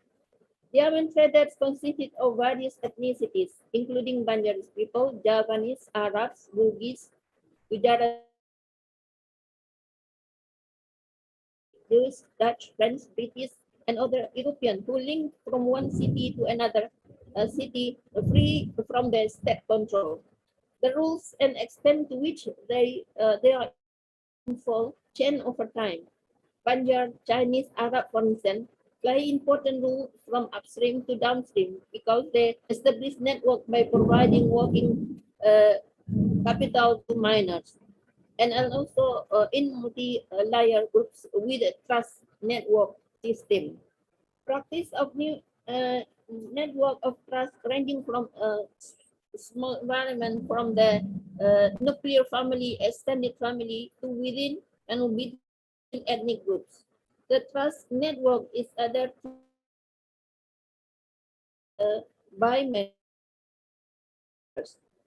Diamond traders consisted of various ethnicities, including Banjaris people, Javanese, Arabs, Bugis, Gujarati, Jews, Dutch, French, British, and other Europeans who link from one city to another city free from the state control. The rules and extent to which they are involved change over time. Banjar, Chinese, Arab, for instance, play important role from upstream to downstream because they establish network by providing working capital to miners, and also in multi-layer groups with a trust network system. Practice of new network of trust ranging from small environment from the nuclear family, extended family to within and within ethnic groups. The trust network is other by members.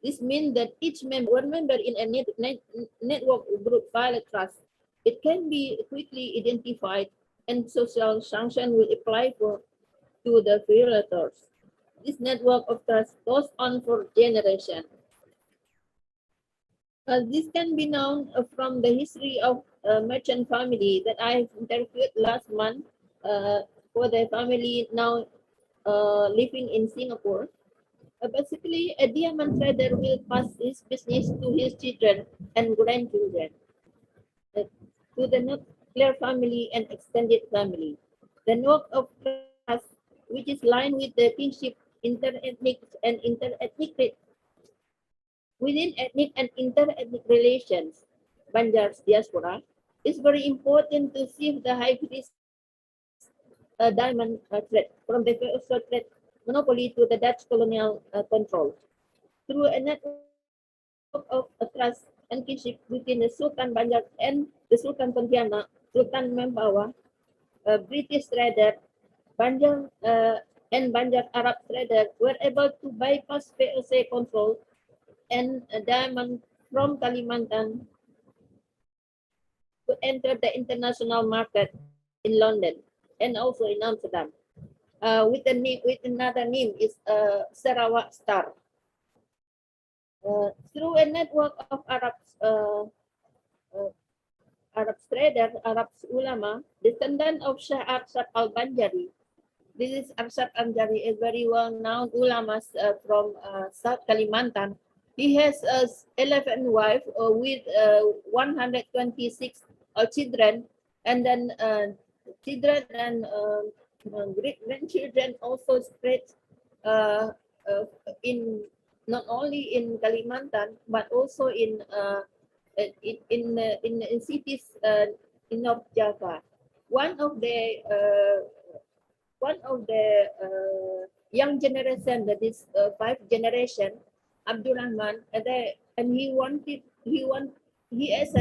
This means that each one member in a network group file a trust. It can be quickly identified, and social sanction will apply to the violators. This network of trust goes on for generations. This can be known from the history of merchant family that I interviewed last month for the family now living in Singapore. Basically, a diamond trader will pass his business to his children and grandchildren, to the nuclear family and extended family. The network of trust, which is lined with the kinship, interethnic and interethnic within ethnic and inter-ethnic relations, Banjar's diaspora, is very important to see the high risk diamond threat from the trade monopoly to the Dutch colonial control. Through a network of trust and kinship between the Sultan Banjar and the Sultan Pontianak, Sultan Membawa, British trader, Banjar and Banjar Arab trader were able to bypass POC control and diamond from Kalimantan to enter the international market in London and also in Amsterdam. With another name is Sarawak Star. Through a network of Arab trader, Arab ulama, descendant of Shah Arshad al-Banjari. This is Arshad al-Banjari, a very well-known ulama from South Kalimantan. He has 11 wives with 126 children, and then children and great grandchildren also spread in not only in Kalimantan but also in cities in North Java. One of the young generation, that is 5th generation, Abdul Rahman, and he as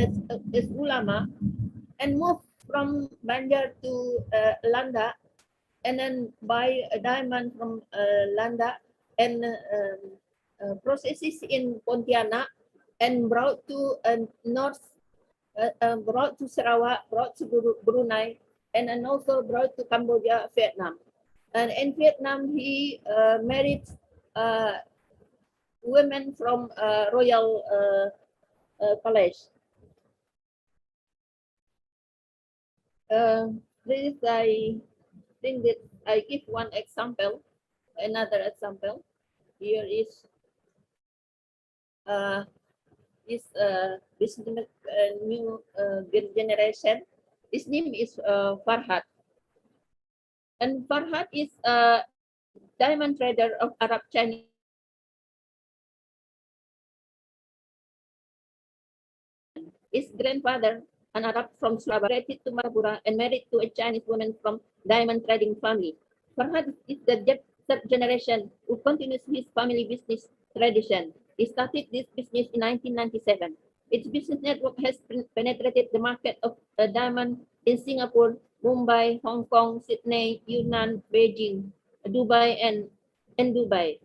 ulama and moved from Banjar to Landa, and then buy a diamond from Landa and processes in Pontianak and brought to brought to Sarawak, brought to Brunei, and then also brought to Cambodia, Vietnam. And in Vietnam, he married women from Royal College. This I think that I give one example. Another example here is this new generation. His name is Farhat, and Farhat is a diamond trader of Arab Chinese. His grandfather, an Arab from Surabaya, to Marapura and married to a Chinese woman from diamond trading family. Farhad is the third generation who continues his family business tradition. He started this business in 1997. Its business network has penetrated the market of diamond in Singapore, Mumbai, Hong Kong, Sydney, Yunnan, Beijing, Dubai, and Dubai.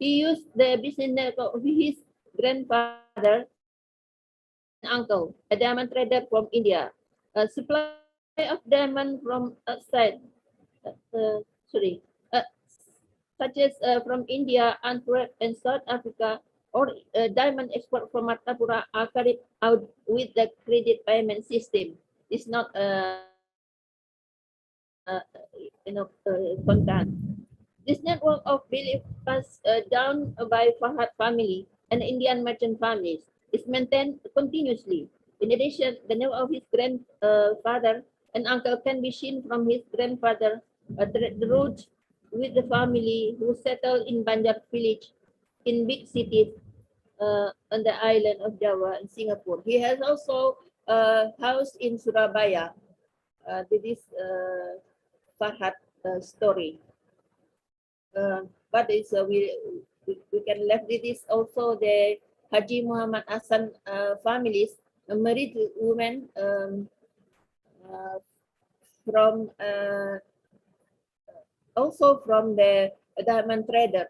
He used the business network of his grandfather uncle, a diamond trader from India. A supply of diamond from outside, such as from India, Antwerp, and South Africa, or diamond export from Martapura are carried out with the credit payment system. It's not contant. This network of belief passed down by Farhat family and Indian merchant families is maintained continuously. In addition, the name of his grandfather and uncle can be seen from his grandfather the road with the family who settled in Banjar village in big cities on the island of Java and Singapore. He has also a house in Surabaya. This is Farhat story. But it's we can left with this also the Haji Muhammad Hassan families married women from also from the diamond trader.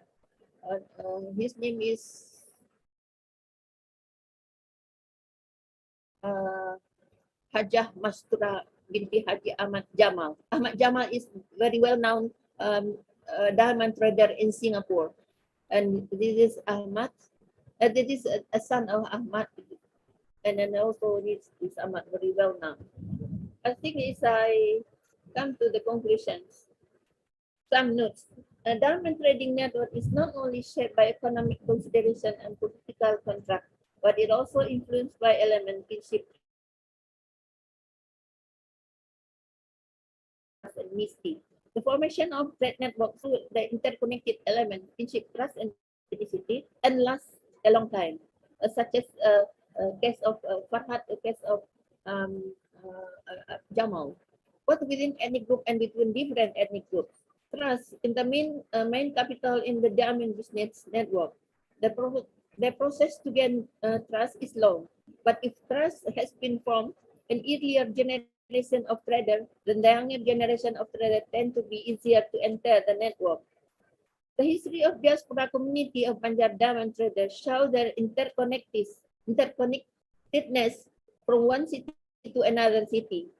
His name is Hajah Mastura binti Haji Ahmad Jamal. Ahmad Jamal is very well known diamond trader in Singapore, and this is Ahmad. This is a son of Ahmad, and then also this is Ahmad very well known. I think as I come to the conclusions, some notes. A diamond trading network is not only shaped by economic consideration and political contract, but it also influenced by element kinship and mystic. The formation of trade networks through the interconnected element, kinship, trust, and authenticity, and last a long time, such as case of Farhat, a case of Jamal, both within ethnic group and between different ethnic groups. Trust in the main capital in the diamond business network. The process to gain trust is long, but if trust has been formed, an earlier generation of traders, then the younger generation of traders tend to be easier to enter the network. The history of diaspora community of Banjar diamond traders show their interconnectedness from one city to another city.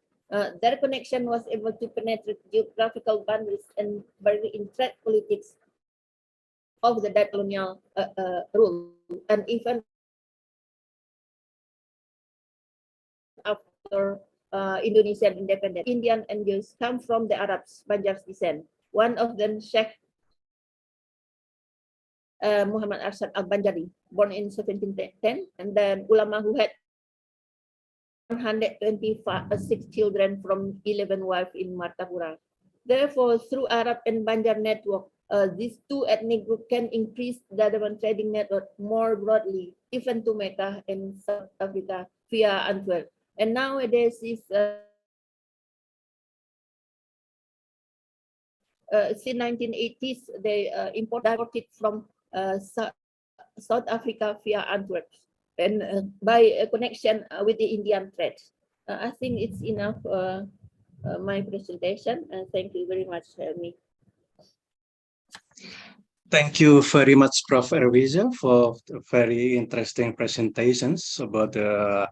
Their connection was able to penetrate geographical boundaries and vary in trade politics of the Dutch colonial rule, and even after Indonesian independence. Indian and Jews come from the Arabs, Banjar's descent. One of them, Sheikh Muhammad Arshad al-Banjari, born in 1710, and then ulama who had 126 children from 11 wives in Martapura. Therefore, through Arab and Banjar network, these two ethnic groups can increase the diamond trading network more broadly, even to Mecca and South Africa via Antwerp. And nowadays, is since 1980s, they imported from South Africa via Antwerp, and by a connection with the Indian trade. I think it's enough my presentation, and thank you very much, me. Thank you very much, Prof. Erwiza, for very interesting presentations about the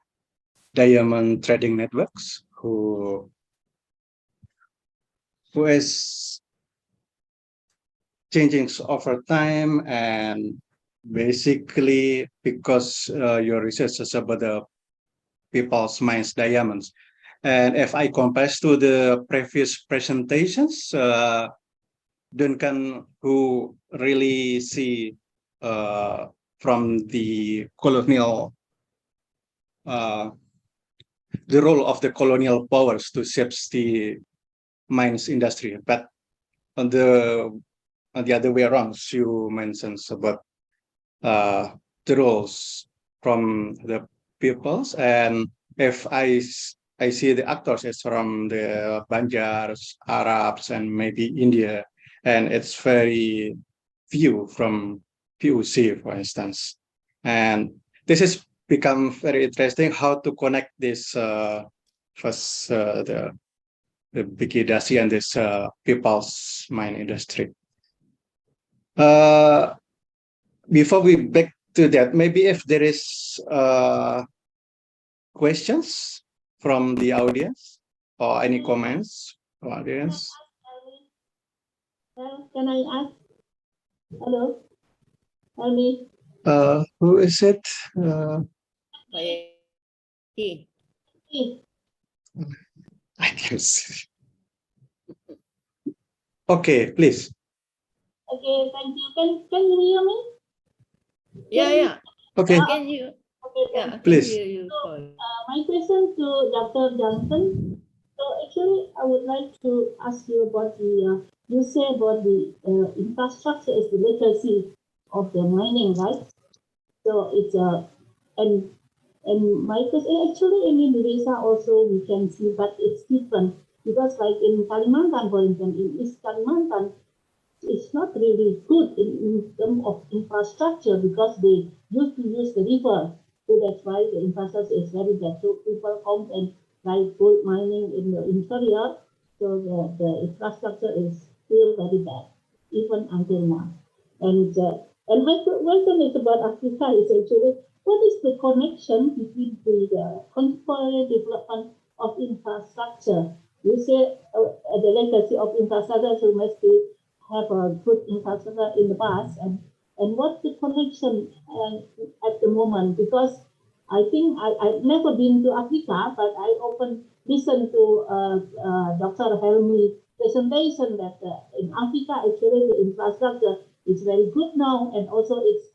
diamond trading networks, who is changing over time and basically because your research is about the people's mines diamonds. And if I compare to the previous presentations, Duncan, who really see from the colonial, the role of the colonial powers to shape the mines industry, but on the other way around, you mentioned about the roles from the peoples, and if I see the actors is from the Banjars, Arabs, and maybe India, and it's very few from POC, for instance. And this has become very interesting how to connect this first the Bikidasi and this people's mine industry. Before we back to that, maybe if there is questions from the audience or any comments from audience. Can I ask? Hello, Ali. Who is it? I can see. Okay, please. Okay, thank you. Can you hear me? Yeah. Okay, Can you? Okay, Yeah, I can Please. hear you. my question to Dr. Johnson. So actually, I would like to ask you about the, you say about the infrastructure is the legacy of the mining, right? So it's and my question, actually in Indonesia also we can see, but it's different because like in Kalimantan, for instance, in East Kalimantan, it's not really good in terms of infrastructure because they used to use the river. So that's why the infrastructure is very bad. So people come and like gold mining in the interior. So the infrastructure is still very bad, even until now. And my question is about Africa is actually, what is the connection between the contemporary development of infrastructure? You say the legacy of infrastructure so must be have a good infrastructure in the past, and what's the connection at the moment? Because I think I've never been to Africa, but I often listen to Dr. Helmi presentation that in Africa actually the infrastructure is very good now, and also it's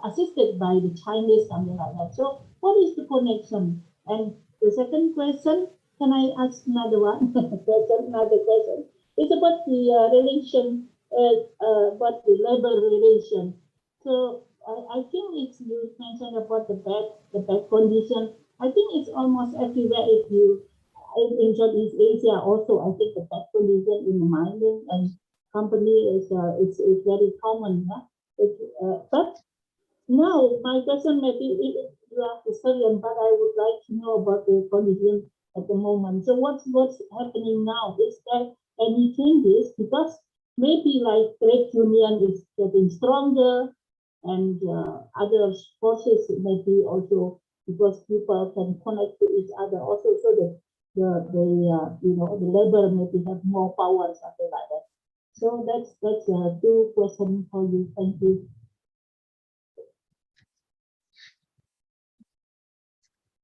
assisted by the Chinese, something like that. So what is the connection? And the second question, can I ask another one? Another question. It's about the relation, about the labor relation. So I think it's you mentioned about the bad condition. I think it's almost everywhere. If you in Southeast Asia also, I think the bad condition in the mining and company is it's very common. Yeah? But now my question maybe you are historian, but I would like to know about the condition at the moment. So what's happening now? Is there any changes? Because maybe like trade union is getting stronger, and other forces maybe also because people can connect to each other also, so that the labor maybe have more power, something like that. So that's two questions for you. Thank you.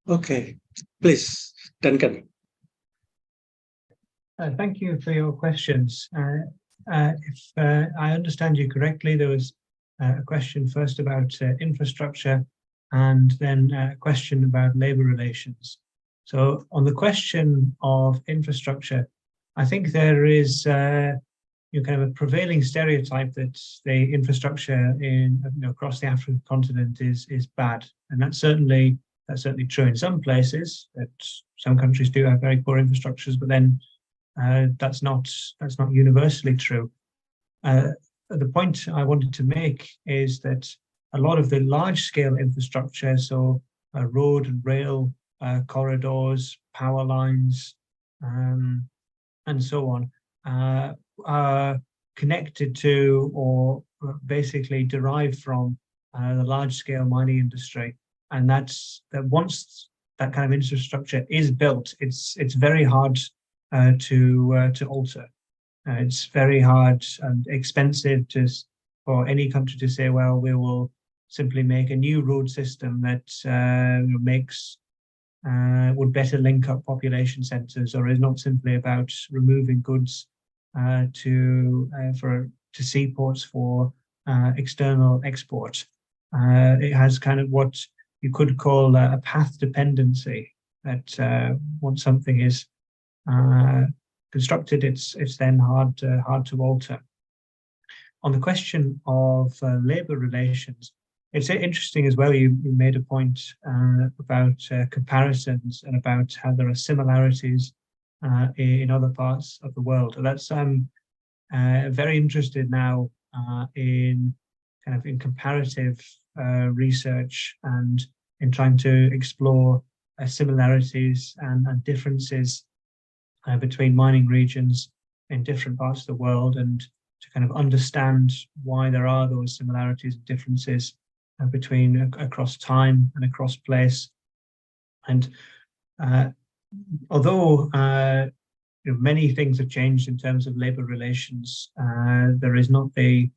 Okay, please, Duncan. Thank you for your questions. If I understand you correctly, there was a question first about infrastructure and then a question about labor relations. So on the question of infrastructure, I think there is kind of a prevailing stereotype that the infrastructure in across the African continent is bad, and that's certainly true in some places. That some countries do have very poor infrastructures, but then that's not universally true. The point I wanted to make is that a lot of the large-scale infrastructure, so road and rail corridors, power lines, and so on, are connected to or basically derived from the large-scale mining industry, and that once that kind of infrastructure is built, it's very hard to alter. It's very hard and expensive for any country to say, well, we will simply make a new road system that would better link up population centres, or is not simply about removing goods to seaports for external export. It has kind of what you could call a path dependency, that once something is constructed, it's then hard to alter. On the question of labour relations, it's interesting as well. You made a point about comparisons and about how there are similarities in other parts of the world. That's very interested now in comparative research and in trying to explore similarities and differences between mining regions in different parts of the world, and to kind of understand why there are those similarities and differences between across time and across place. And although many things have changed in terms of labour relations, there is not the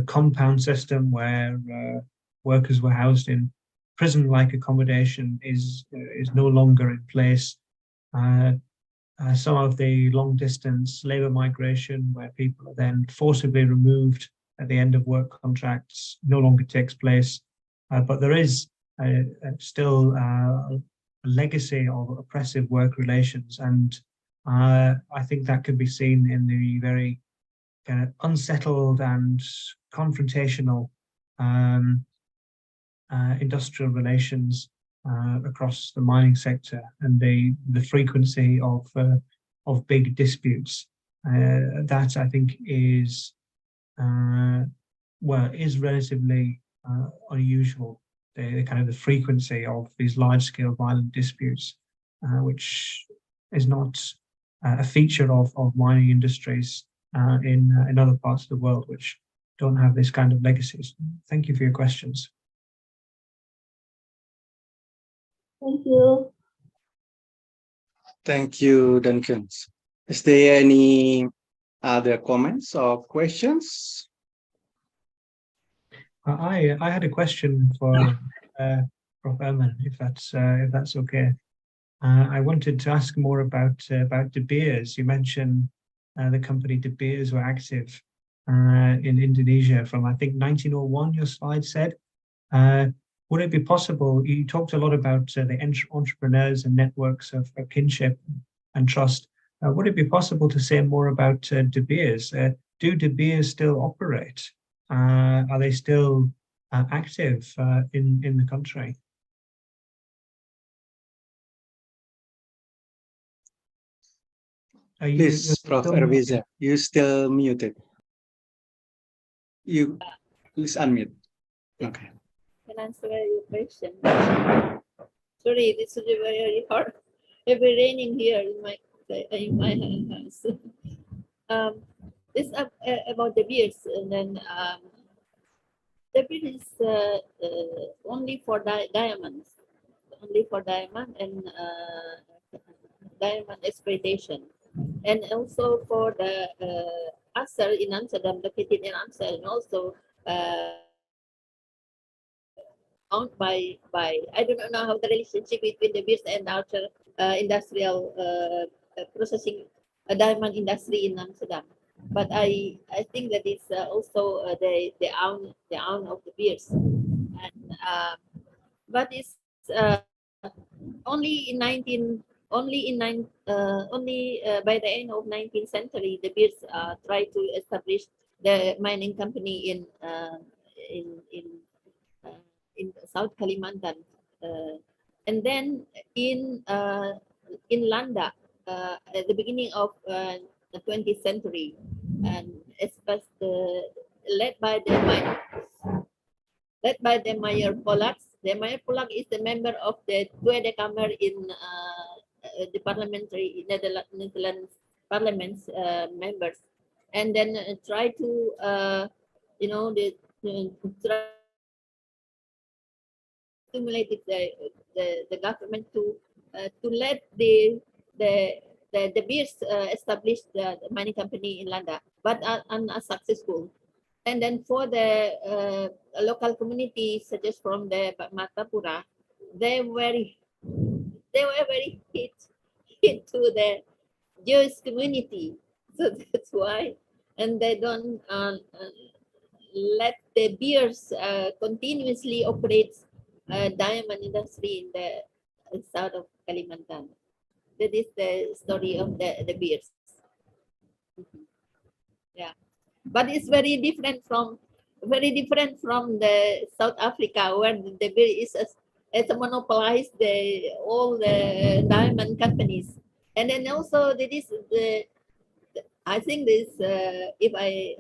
compound system where workers were housed in prison-like accommodation is no longer in place. Some of the long-distance labour migration, where people are then forcibly removed at the end of work contracts, no longer takes place. But there is still a legacy of oppressive work relations, and I think that can be seen in the very kind of unsettled and confrontational industrial relations across the mining sector, and the frequency of big disputes. That I think is relatively unusual. The kind of the frequency of these large-scale violent disputes, which is not a feature of mining industries in other parts of the world, which don't have this kind of legacies. Thank you for your questions. Thank you. Thank you, Duncan. Is there any other comments or questions? I had a question for Prof. Ehrman, if that's okay. I wanted to ask more about De Beers. You mentioned the company De Beers were active in Indonesia from, I think, 1901. Your slide said. Would it be possible? You talked a lot about the entrepreneurs and networks of kinship and trust. Would it be possible to say more about De Beers? Do De Beers still operate? Are they still active in the country? Please, Prof. Erwiza, you still muted. You please unmute. Okay. Can answer your question. Sorry, this is very hard. It's raining here in my house. This about De Beers, and then De Beers is only for diamonds, only for diamond and diamond exploitation, and also for the Axel in Amsterdam, located in Amsterdam, and also owned by I don't know how the relationship between De Beers and outer industrial processing diamond industry in Amsterdam. But I think that it's also the own of De Beers, and but it's only by the end of 19th century, De Beers tried to establish the mining company in South Kalimantan, and then in Landa at the beginning of the 20th century, and especially led by the Meyer Polak. The Meyer Polak is the member of the Tweede Kamer in the parliamentary Netherlands parliament's members, and then try to stimulated the government to let the De Beers establish the mining company in Landa, but unsuccessful. And then for the local communities, such as from the Matapura, they were very hit to the Jewish community. So that's why, and they don't let the beers continuously operate diamond industry in the south of Kalimantan. That is the story of the beers. Yeah, but it's very different from the South Africa, where the beer is as a monopolized all the diamond companies. And then also there is I think this if I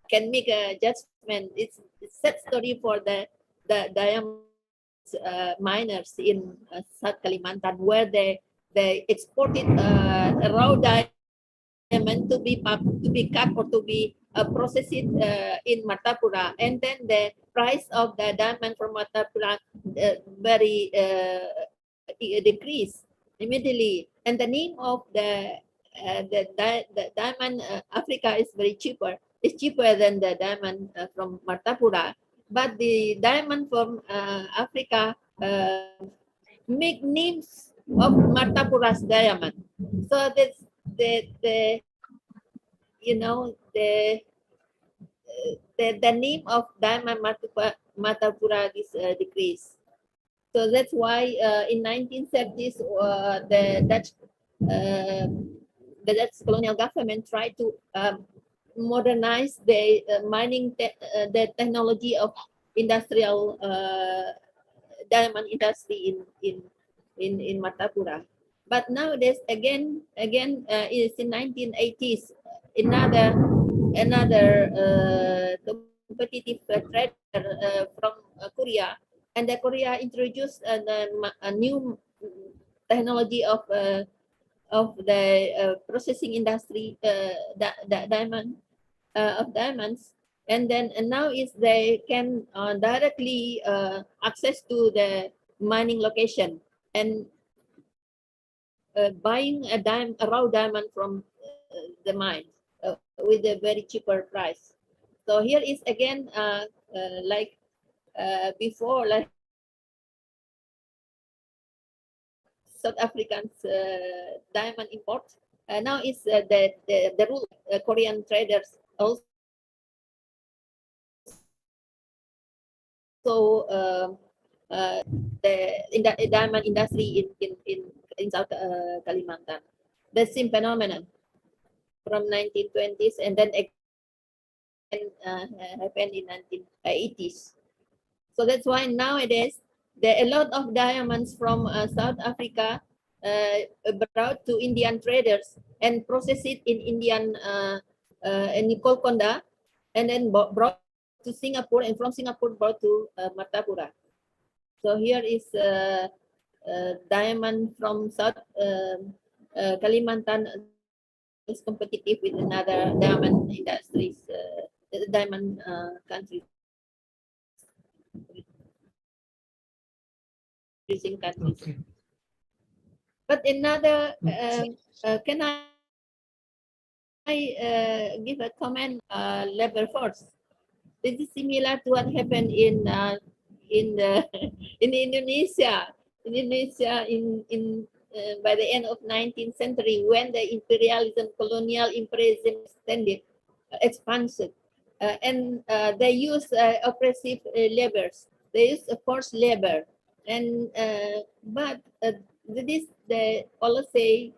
can make a judgment, it's sad story for the diamond miners in South Kalimantan, where they exported raw diamond to be cut or to be processed in Martapura, and then the price of the diamond from Martapura very decreased immediately, and the name of the diamond Africa is very cheaper. It's cheaper than the diamond from Martapura, but the diamond from Africa make names of Martapura's diamond. So that's the you know the name of diamond Martapura is decreased. So that's why in 1970s the Dutch colonial government tried to modernize the mining the technology of industrial diamond industry in Martapura. But nowadays again it's in 1980s another competitive trader from Korea, and the Korea introduced a new technology of the processing industry diamond of diamonds, and then now is they can directly access to the mining location and buying a raw diamond from the mine with a very cheaper price. So here is again like before, like South Africans diamond import. Now is the rule. Korean traders also the diamond industry in South Kalimantan. The same phenomenon from 1920s, and then again happened in 1980s. So that's why nowadays there are a lot of diamonds from South Africa brought to Indian traders and processed it in Indian in Golconda, and then brought to Singapore, and from Singapore brought to Martapura. So here is diamond from South Kalimantan is competitive with another diamond industries, diamond countries. Using countries. Okay. But another, can I give a comment? Labor force. This is similar to what happened in Indonesia. In Indonesia, by the end of 19th century, when the imperialism, colonial imperialism expanded, and they use oppressive labors. They use forced labor, and but this the policy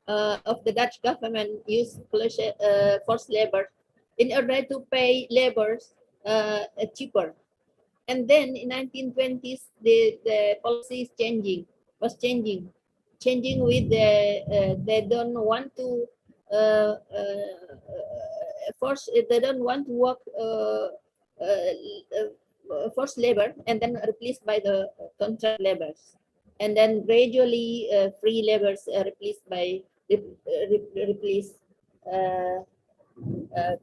of the Dutch government use forced labor in order to pay laborers cheaper. And then in 1920s, the policy is changing with they don't want to force, they don't want to work forced labor and then replaced by the contract labors, and then gradually free labors replaced by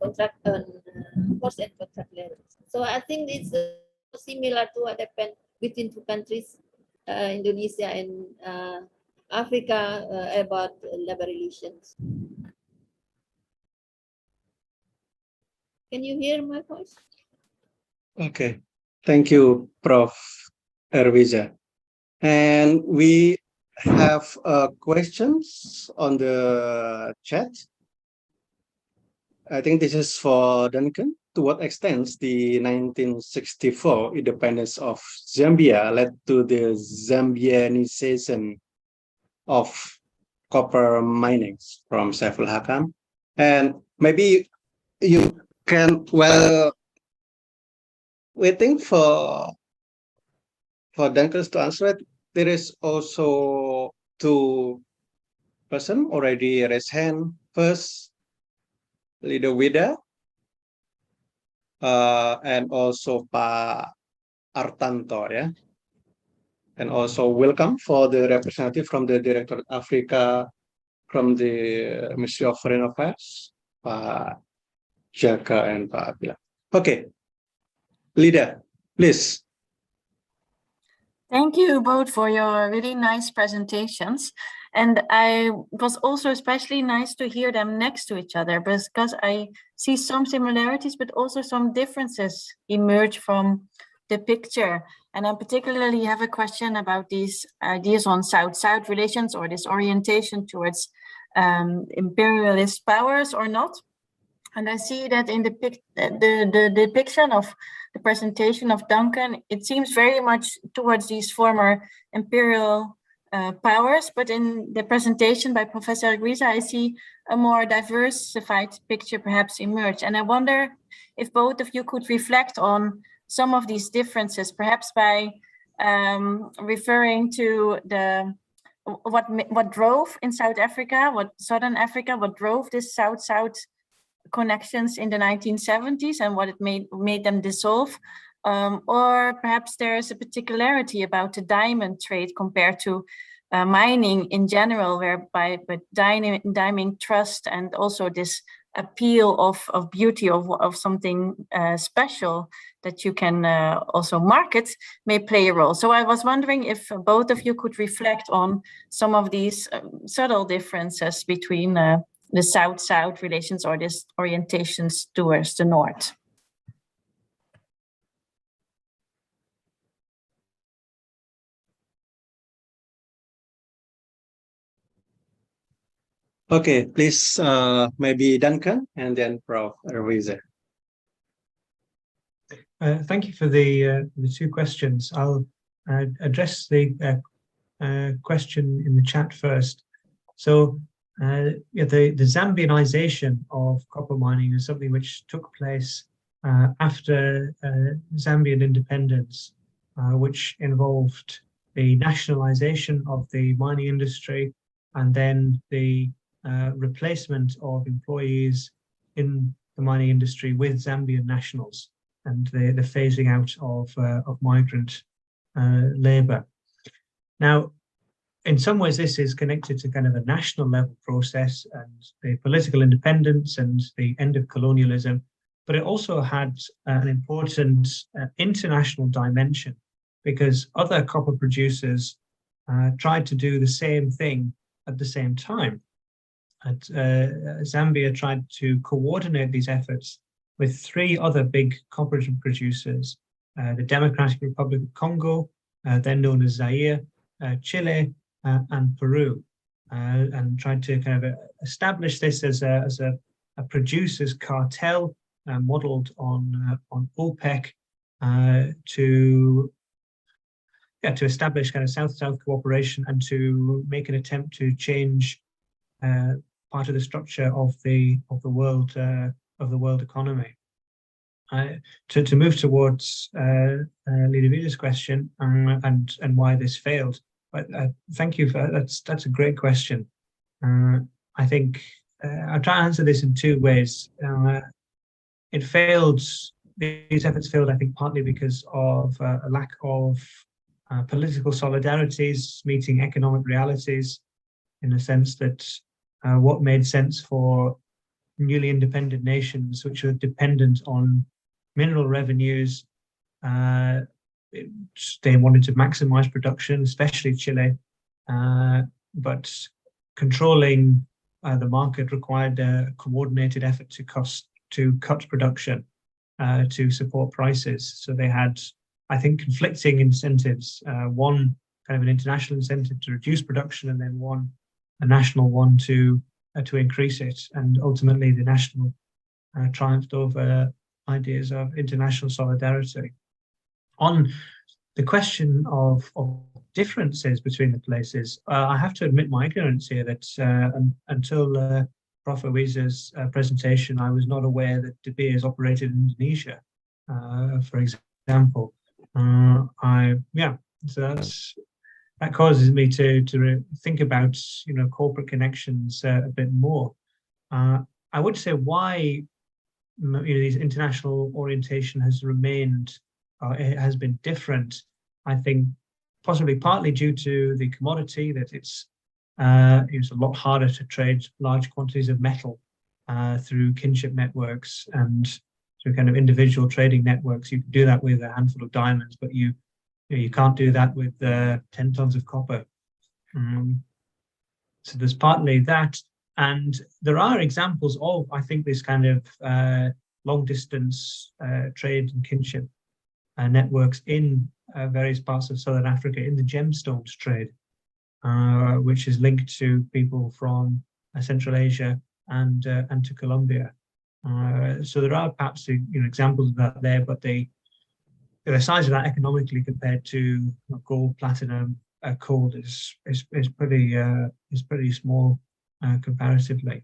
contract forced and contract labors. So I think it's similar to what happened between two countries, Indonesia and Africa, about labor relations. Can you hear my voice? Okay, thank you, Prof. Erwiza. And we have questions on the chat. I think this is for Duncan. To what extent the 1964 independence of Zambia led to the Zambianization of copper mining from Saiful Hakam? And maybe you can, well, waiting for Duncan to answer it. There is also two person already raised hand. First, Leader Wida, and also Pak Artanto, yeah. And also welcome for the representative from the Directorate Africa from the Ministry of Foreign Affairs, Pak Jaka and Pak Abila. Okay, Leader, please. Thank you both for your really nice presentations. And I was also especially nice to hear them next to each other because I see some similarities, but also some differences emerge from the picture. And I particularly have a question about these ideas on South-South relations or this orientation towards imperialist powers or not. And I see that in the depiction of the presentation of Duncan, it seems very much towards these former imperial powers, but in the presentation by Professor Erwiza, I see a more diversified picture perhaps emerge. And I wonder if both of you could reflect on some of these differences, perhaps by referring to what drove in South Africa, Southern Africa, what drove this South-South connections in the 1970s and what it made them dissolve, or perhaps there is a particularity about the diamond trade compared to mining in general, whereby with diamond trust and also this appeal of beauty of something special that you can also market may play a role. So I was wondering if both of you could reflect on some of these subtle differences between the South-South relations or this orientations towards the North. Okay, please, maybe Duncan and then Prof. Erwiza. Thank you for the two questions. I'll address the question in the chat first. So the Zambianization of copper mining is something which took place after Zambian independence, which involved the nationalization of the mining industry and then the replacement of employees in the mining industry with Zambian nationals and the phasing out of migrant labor. Now, in some ways, this is connected to kind of a national level process and the political independence and the end of colonialism, but it also had an important international dimension because other copper producers tried to do the same thing at the same time. Zambia tried to coordinate these efforts with three other big copper producers, the Democratic Republic of Congo, then known as Zaire, Chile, and Peru, and tried to kind of establish this as a producers cartel modeled on OPEC to establish kind of South-South cooperation and to make an attempt to change part of the structure of the world economy. To move towards Leader Wida's question and why this failed. But thank you for that's a great question. I think I'll try to answer this in two ways. It failed. These efforts failed, I think, partly because of a lack of political solidarities meeting economic realities, in the sense that what made sense for newly independent nations, which were dependent on mineral revenues, they wanted to maximize production, especially Chile, but controlling the market required a coordinated effort to to cut production to support prices. So they had, I think, conflicting incentives. One kind of an international incentive to reduce production, and then a national one to increase it. And ultimately, the national triumphed over ideas of international solidarity. On the question of differences between the places, I have to admit my ignorance here that until Prof. Awiza's presentation, I was not aware that De Beers operated in Indonesia, for example. So that causes me to think about, corporate connections a bit more. I would say why this international orientation has remained, it has been different. I think possibly partly due to the commodity, that it's a lot harder to trade large quantities of metal through kinship networks and through kind of individual trading networks. You can do that with a handful of diamonds, but you can't do that with 10 tons of copper. So there's partly that, and there are examples of, I think, this kind of long distance trade and kinship networks in various parts of Southern Africa in the gemstones trade, which is linked to people from Central Asia and to Colombia. So there are perhaps examples of that there, but the size of that economically compared to gold, platinum, coal is pretty small comparatively.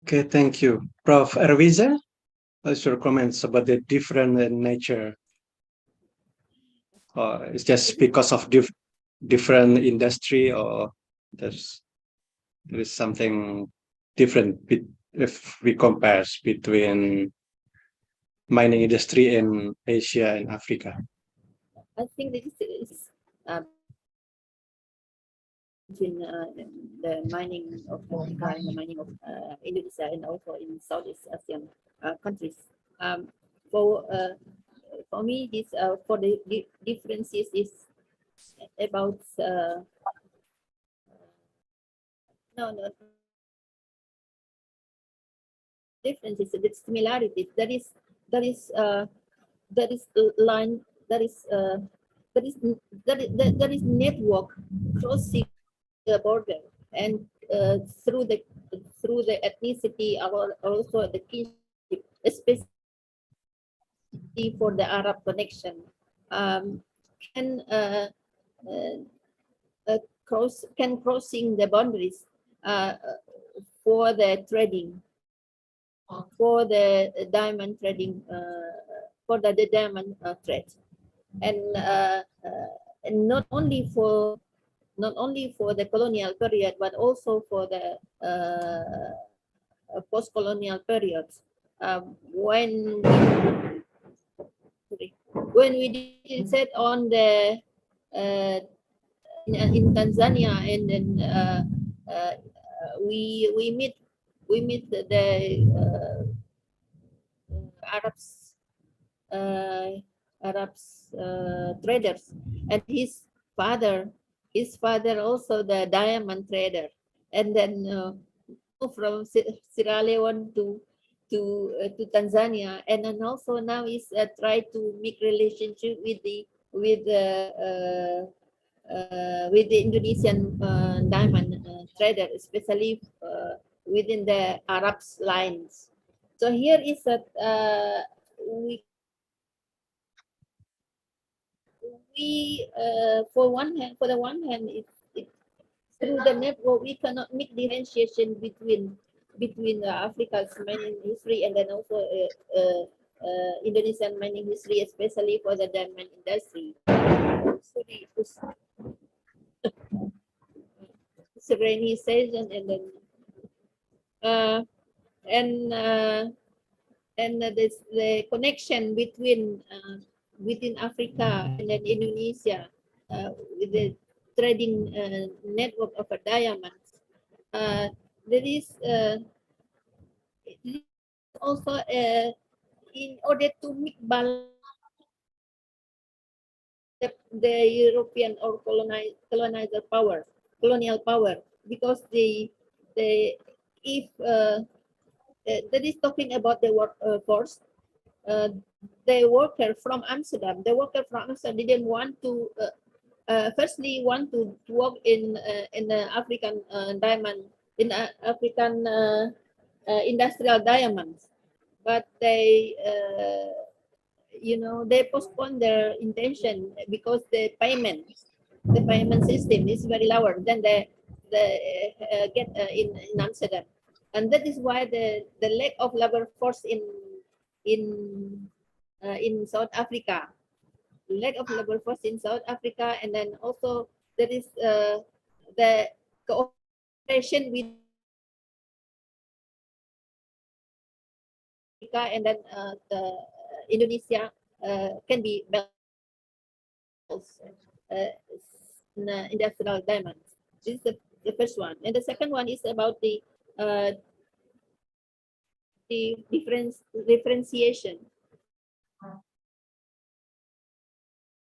Okay, thank you. Prof. Arviza, what's your comments about the different nature? It's just because of different industry, or there is something different if we compare between mining industry in Asia and Africa? I think this is between the mining of Africa and the mining of Indonesia, and also in Southeast Asian countries. For me, this for the differences is about differences, the similarities. That is network crossing the border, and through the ethnicity, or also the kinship, especially for the Arab connection, crossing the boundaries for the trading, for the diamond trading, for the diamond trade, and not only for the colonial period, but also for the post-colonial period. When we did set on the in Tanzania, and then we meet the Arabs traders, and his father also the diamond trader, and then from Sierra Leone to Tanzania, and then also now is try to make relationship with the Indonesian diamond trader, especially within the Arabs lines. So here is that we for the one hand, it through the network we cannot make differentiation between Africa's mining history and then also Indonesian mining history, especially for the diamond industry. Sorry, it's a rainy season, and then the connection between within Africa and then Indonesia with the trading network of diamonds. There is also in order to make balance the European or colonial power, because if that is talking about the workforce, the worker from Amsterdam didn't want to firstly want to work in the African diamond, in African industrial diamonds, but they they postpone their intention because the payment system is very lower than the get in Amsterdam, and that is why the lack of labor force in South Africa, and then also there is the cooperation with Africa, and then the Indonesia can be industrial diamonds. This is the first one, and the second one is about the differentiation.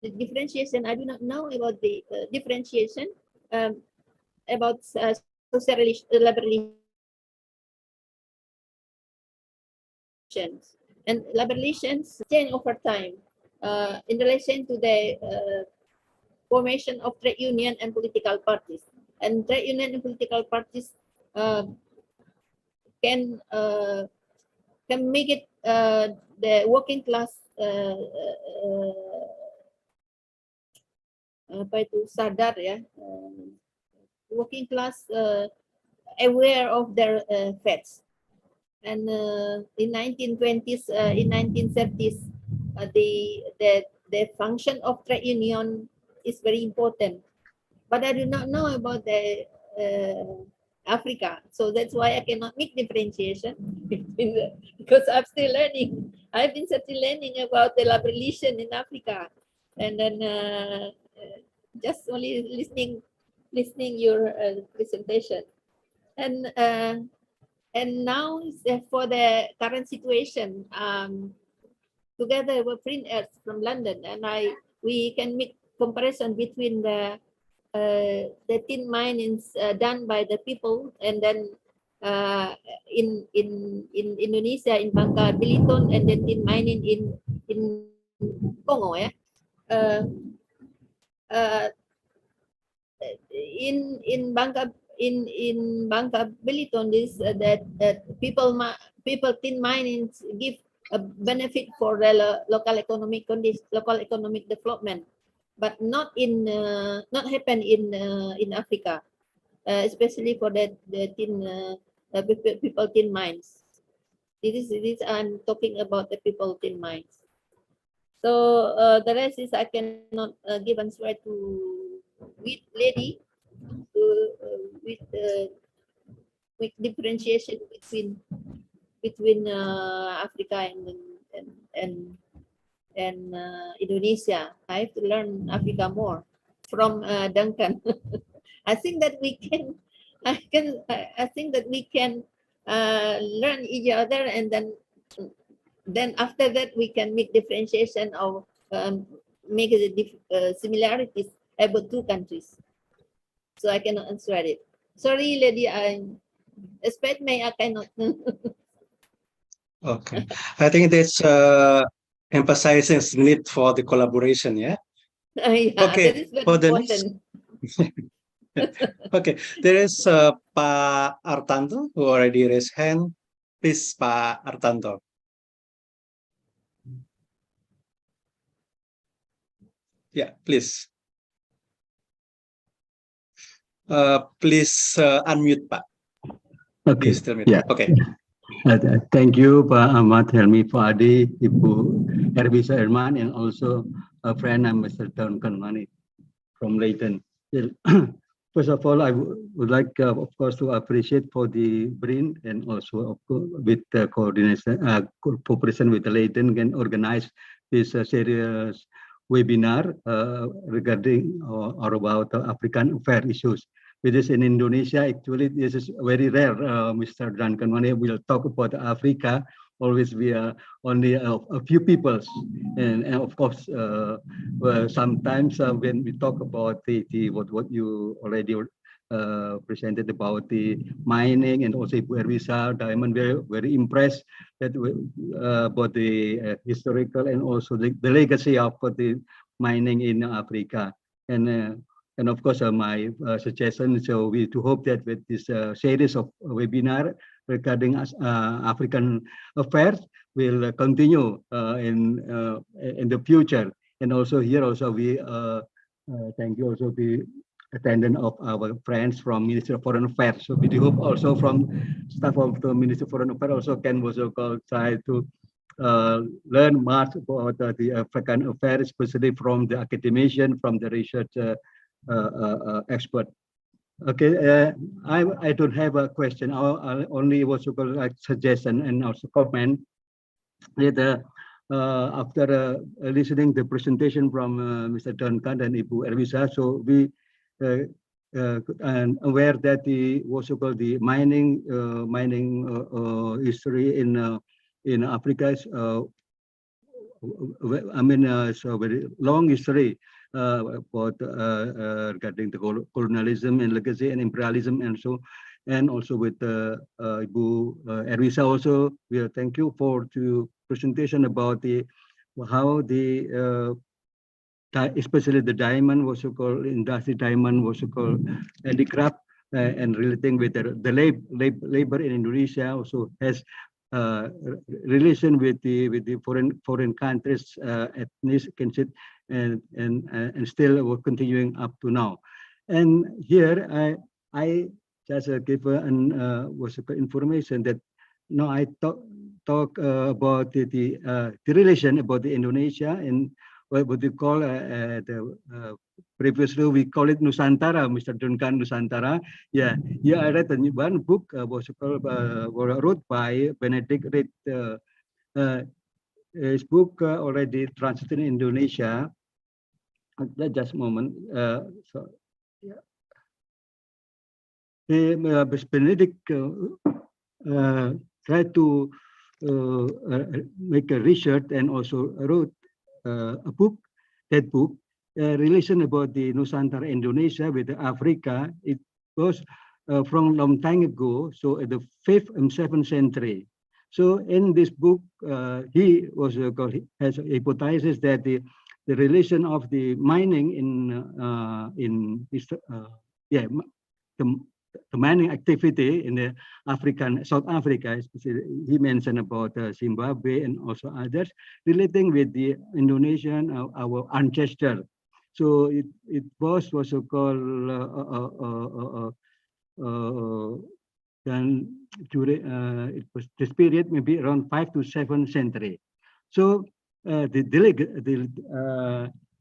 The differentiation, I do not know about the differentiation about social labor relations, and labor relations change over time in relation to the formation of trade union and political parties. And trade union and political parties can make it the working class sadar ya, working class aware of their fates. And in 1920s, in 1930s, the function of trade union is very important. But I do not know about the Africa, so that's why I cannot make differentiation between because I'm still learning. I've been still learning about the labor relation in Africa, and then just only listening your presentation, and now for the current situation, together with Print Earth from London, and we can make comparison between the tin minings done by the people, and then in Indonesia, in Bangka Belitung, and then tin mining in Congo, yeah. In Bangka Belitung, this that people tin mining give a benefit for the local economic development, but not happen in Africa, especially for the tin people tin mines. This I'm talking about the people tin mines. So the rest is I cannot give answer to with lady with differentiation between Africa and Indonesia. I have to learn Africa more from Duncan. I think that we can. I think that we can learn each other, and then after that we can make differentiation of make the similarities about two countries. So I cannot answer it. Sorry, lady. I expect me. I cannot. Okay, I think this emphasizes the need for the collaboration. Yeah. Yeah, Okay. that is very For the important. Okay, there is Pak Artanto who already raised hand. Please, Pak Artanto. Yeah, please. Please unmute, Pak. Okay. Please tell me. Yeah. Okay. Thank you, Pak Ahmad Helmi Fuadi, Ibu Herbisa Herman, and also a friend, Mr. Duncan Mani from Leiden. First of all, I would like, of course, to appreciate for the BRIN, and also with the coordination, cooperation with the Leiden, can organize this serious webinar regarding or about African affair issues. Because in Indonesia, actually, this is very rare. Mr. Duncan Mani will talk about Africa always we are only a few people, and of course, well, sometimes when we talk about the what you already presented about the mining and also Ibu Erwisa, Diamond, very impressed that about the historical and also the legacy of the mining in Africa, and of course my suggestion. So we to hope that with this series of webinar regarding African affairs will continue in the future, and also here also we thank you also the attendance of our friends from Ministry of Foreign Affairs. So we do hope also from staff of the Ministry of Foreign Affairs also can also try to learn much about the African affairs, especially from the academician, from the research expert. Okay, I don't have a question. I only was like suggestion and also comment that after listening the presentation from Mr. Duncan and Ibu Erwisa, so we and aware that the what's called the mining history in Africa is I mean it's a very long history about regarding the colonialism and legacy and imperialism, and so, and also with Ibu Erwisa also, we thank you for the presentation about the how the especially the diamond, was so called industry diamond, was so called handicraft, and relating with the labor in Indonesia also has relation with the foreign countries, ethnic and still we're continuing up to now. And here I just give was information that no, I talk about the relation about the Indonesia and what you call previously we call it Nusantara, Mr. Duncan Nusantara. Yeah, yeah, I read one book was called wrote by Benedict Reed. His book already translated in Indonesia. Just a moment. So, yeah. Benedict tried to make a research and also wrote a book. That book, relation about the Nusantara Indonesia with Africa. It was from long time ago, so at the 5th and 7th century. So in this book, he was has a hypothesis that the relation of the mining the mining activity in the South Africa, especially he mentioned about Zimbabwe and also others, relating with the Indonesian, our ancestor. So it was so called then during it was this period maybe around 5th to 7th century. So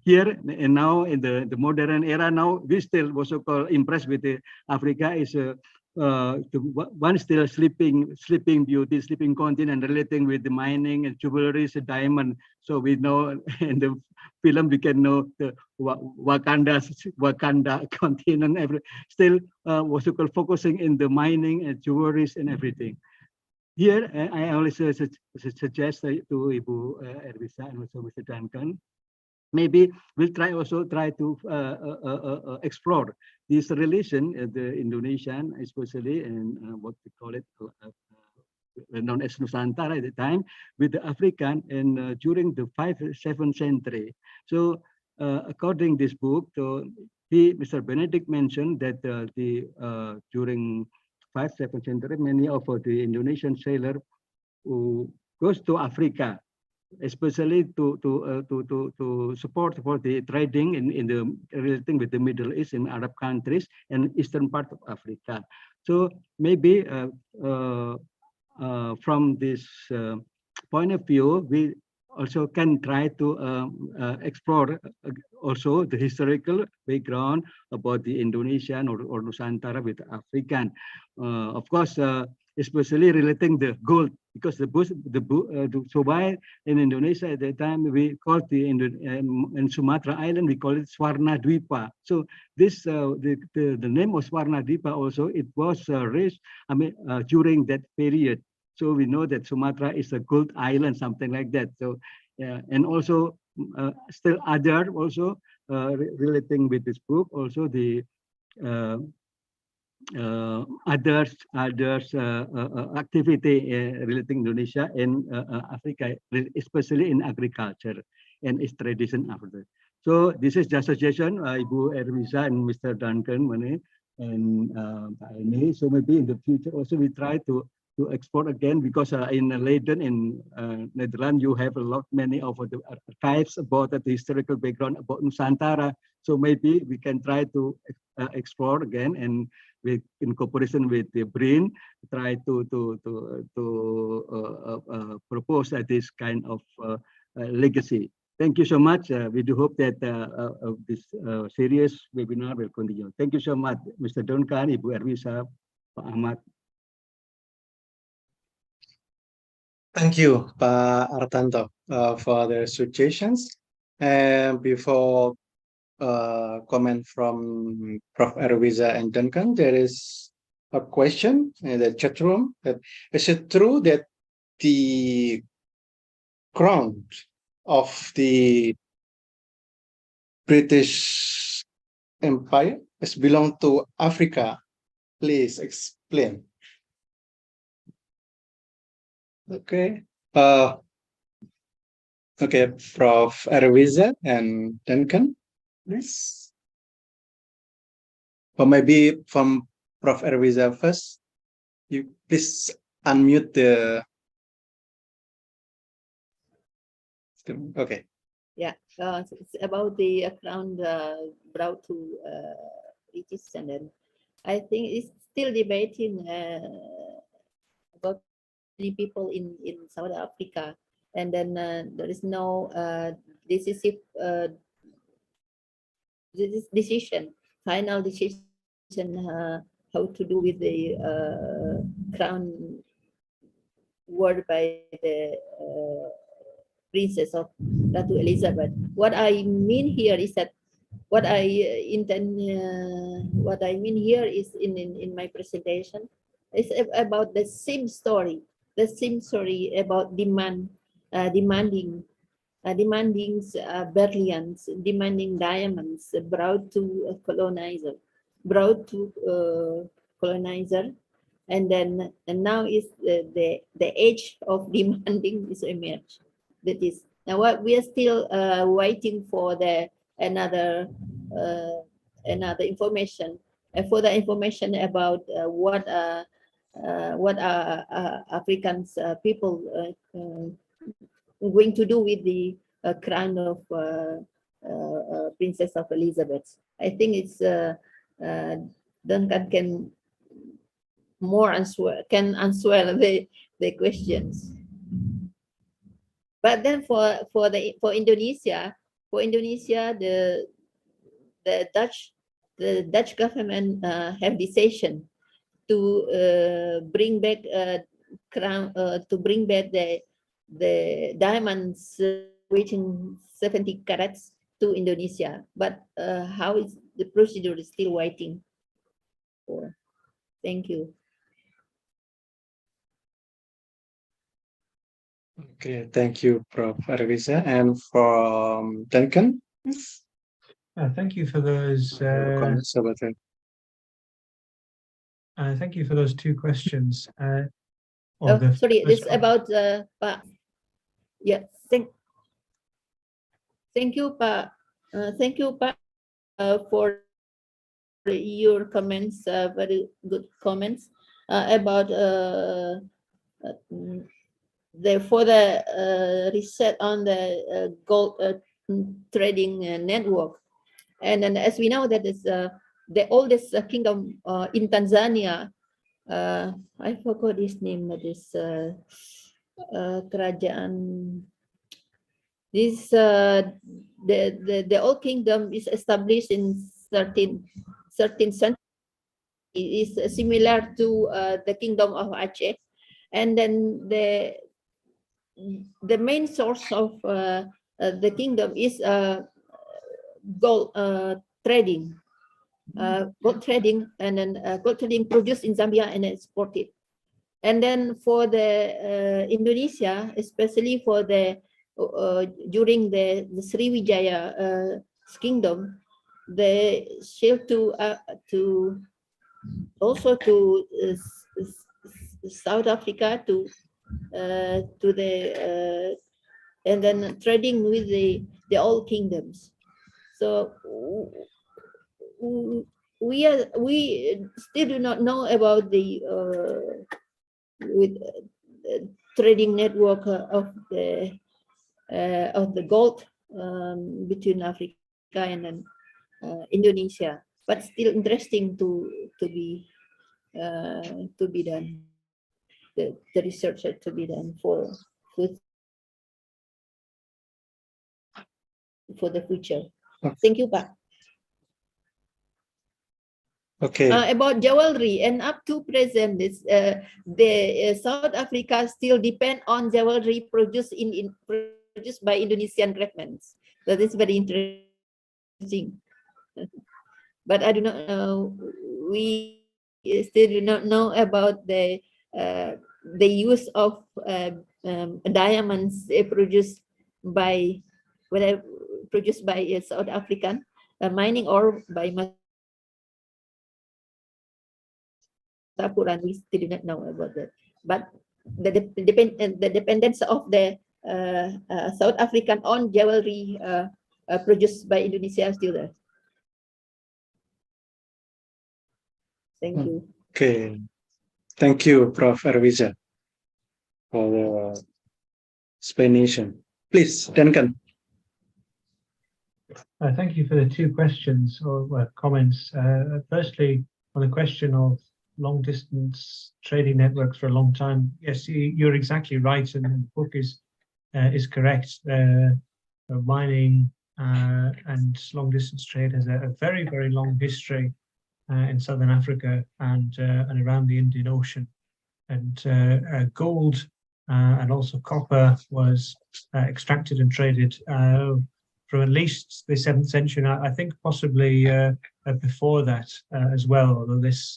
here and now in the modern era, now we still was so called impressed with the Africa is one still sleeping beauty, sleeping continent, relating with the mining and jewelry, diamond. So we know in the film we can know the Wakanda continent. Still was so called focusing in the mining and jewelry and everything. Here I always suggest to Ibu Erwisa and also Mr. Duncan. Maybe we'll try to explore this relation, the Indonesian, especially, and what we call it, known as Nusantara at the time, with the African, and during the 5th, 7th century. So, according to this book, so Mr. Benedict mentioned that during 5th, 7th century, many of the Indonesian sailors who goes to Africa, especially to support for the trading in the relating with the Middle East and Arab countries and eastern part of Africa. So maybe from this point of view, we also can try to explore also the historical background about the Indonesian or Nusantara with African. Of course, especially relating the gold, because so why in Indonesia at that time we call in Sumatra Island we call it Swarna Dwipa. So this the name of Swarna Dwipa also it was raised during that period. So we know that Sumatra is a gold island, something like that. So yeah, and also still other also relating with this book, also the others activity relating Indonesia and Africa, especially in agriculture and its tradition after. So this is just a suggestion, Ibu Erwisa and Mr. Duncan Mane and Pak Eni. So maybe in the future also we try to export again, because in Leiden in Netherlands you have a lot many of the archives about the historical background about Nusantara. So maybe we can try to explore again, and with in cooperation with the BRIN, try to propose this kind of legacy. Thank you so much. We do hope that this series webinar will continue. Thank you so much, Mr. Duncan, Ibu Erwisa, Pak Ahmad. Thank you, Pak Artanto, for the suggestions. And before comment from Prof. Erwisa and Duncan, there is a question in the chat room. That is it true that the crown of the British Empire has belonged to Africa? Please explain. Okay. Okay, Prof. Erwisa and Duncan, please. Or maybe from Prof. Erwisa first. You please unmute the. Okay. Yeah, it's about the crown brought to British, and then I think it's still debating about many people in South Africa, and then there is no decisive final decision how to do with the crown word by the Princess of Ratu Elizabeth. What I mean here is that what I mean here is in my presentation is about the same story about demanding berlians, demanding diamonds brought to a colonizer, and now is the age of demanding is emerged. That is now what we are still waiting for the another information, for the information about what are Africans people going to do with the crown of Princess of Elizabeth. I think it's Duncan can more answer the questions. But then for Indonesia, the Dutch government have decision to bring back crown to bring back the diamonds weighing 70 carats to Indonesia. But how is the procedure is still waiting for? Thank you. Okay, thank you, Prof. Erwisa. And from Duncan? Thank you for those. Thank you for those two questions. Sorry, this about yeah. Thank you, Pa. Thank you, Pa, for your comments. Very good comments about for the reset on the gold trading network. And then, as we know, that is the oldest kingdom in Tanzania. I forgot his name. That is Kerajaan. This the old kingdom is established in 13th century. It is similar to the kingdom of Aceh, and then the main source of the kingdom is gold trading. Gold trading, and then gold trading produced in Zambia and exported. And then for the Indonesia, especially for the during the Sriwijaya kingdom, they sailed to also to South Africa to the and then trading with the old kingdoms. So we still do not know about the trading network of the gold between Africa and then Indonesia, but still interesting to be done. The research had to be done for the future. Thank you, Pak. Okay. About jewelry, and up to present, this South Africa still depend on jewelry produced produced by Indonesian craftsmen. That is very interesting. But I do not know. We still do not know about the use of diamonds produced by South African mining or by Tapuran. We still do not know about that. But the dependence of the South African on jewelry produced by Indonesia is still there. Thank you. Okay. Thank you, Prof. Erwiza, for the explanation. Please, Duncan. Thank you for the two questions or comments. Firstly, on the question of long distance trading networks for a long time, yes, you're exactly right, and the book is correct. Mining and long distance trade has a very, very long history in Southern Africa and around the Indian Ocean. And gold and also copper was extracted and traded from at least the 7th century. I think possibly before that as well, although this,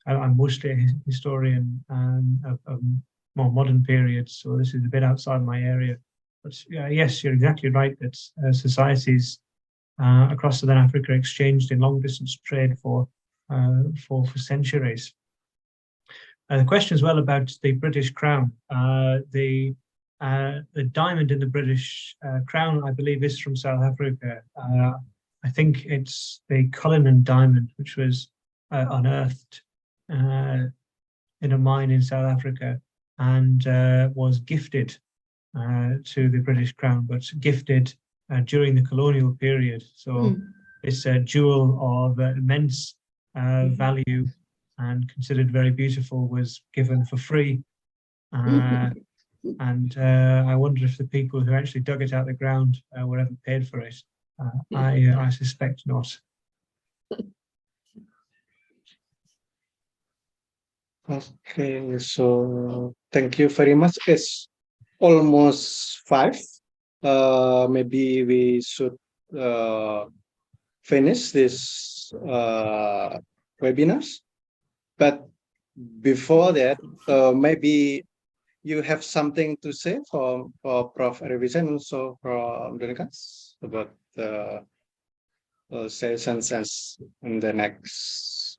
I'm mostly a historian of more modern periods, so this is a bit outside my area. But yes, you're exactly right that societies across Southern Africa exchanged in long distance trade for centuries. The question as well about the British Crown. The diamond in the British Crown, I believe, is from South Africa. I think it's the Cullinan diamond, which was unearthed in a mine in South Africa and was gifted to the British Crown, but gifted during the colonial period. So it's a jewel of immense value and considered very beautiful was given for free. And I wonder if the people who actually dug it out of the ground were ever paid for it. I suspect not. Okay, so thank you very much. It's almost 5. Maybe we should finish this webinars. But before that, maybe you have something to say for Prof. Erwiza and also from Duncan about the sessions as in the next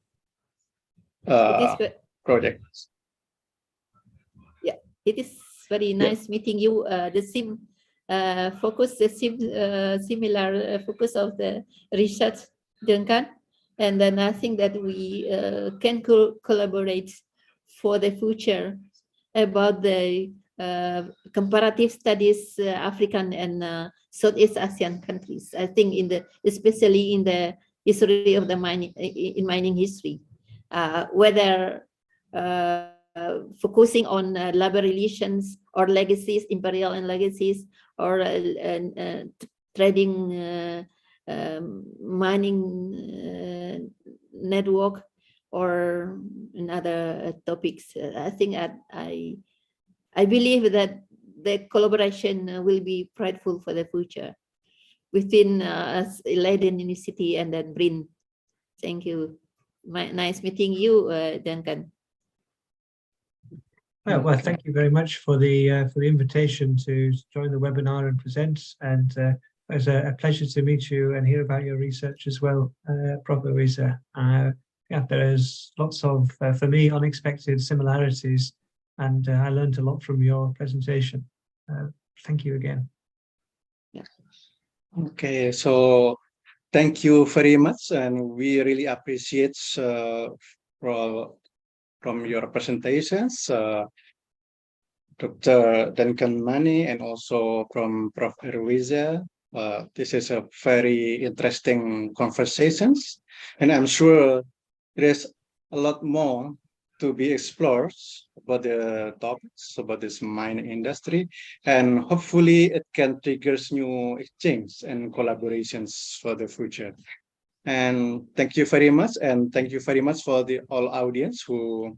project. Yeah, it is very nice meeting you. The same focus, the similar focus of the research, Duncan. And then I think that we can collaborate for the future about the comparative studies, African and Southeast Asian countries. I think especially in the history of the mining history, whether focusing on labor relations or legacies, imperial and legacies, or trading, mining network, or in other topics. I think I believe that the collaboration will be fruitful for the future within Leiden University and then BRIN. Thank you. Nice meeting you, Duncan. Well, thank you very much for the invitation to join the webinar and present. And it was a pleasure to meet you and hear about your research as well, Prof. Erwiza. Yeah, there's lots of, for me, unexpected similarities, and I learned a lot from your presentation. Thank you again. Okay, so thank you very much, and we really appreciate from your presentations, Dr. Duncan Mani, and also from Prof. Erwiza. This is a very interesting conversations, and I'm sure there's a lot more to be explored about the topics about this mining industry, and hopefully it can trigger new exchange and collaborations for the future. And thank you very much, and thank you very much for the all audience who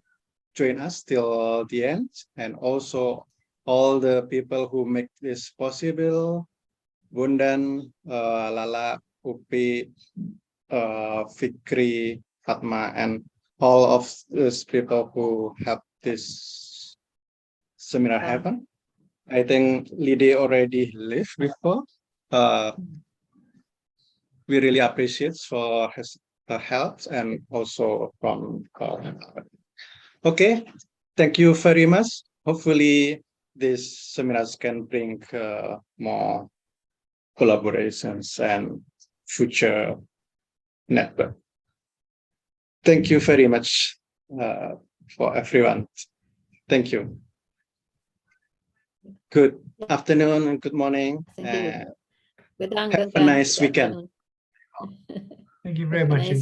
join us till the end, and also all the people who make this possible: Bundan, Lala, Upi, Fikri, Fatma, and all of these people who helped this seminar happen. I think Lydie already left before. We really appreciate for her help, and also from okay, thank you very much. Hopefully these seminars can bring more collaborations and future network. Thank you very much for everyone. Thank you. Good afternoon and good morning. Thank you. Have a nice weekend. Thank you very much. Nice Enjoy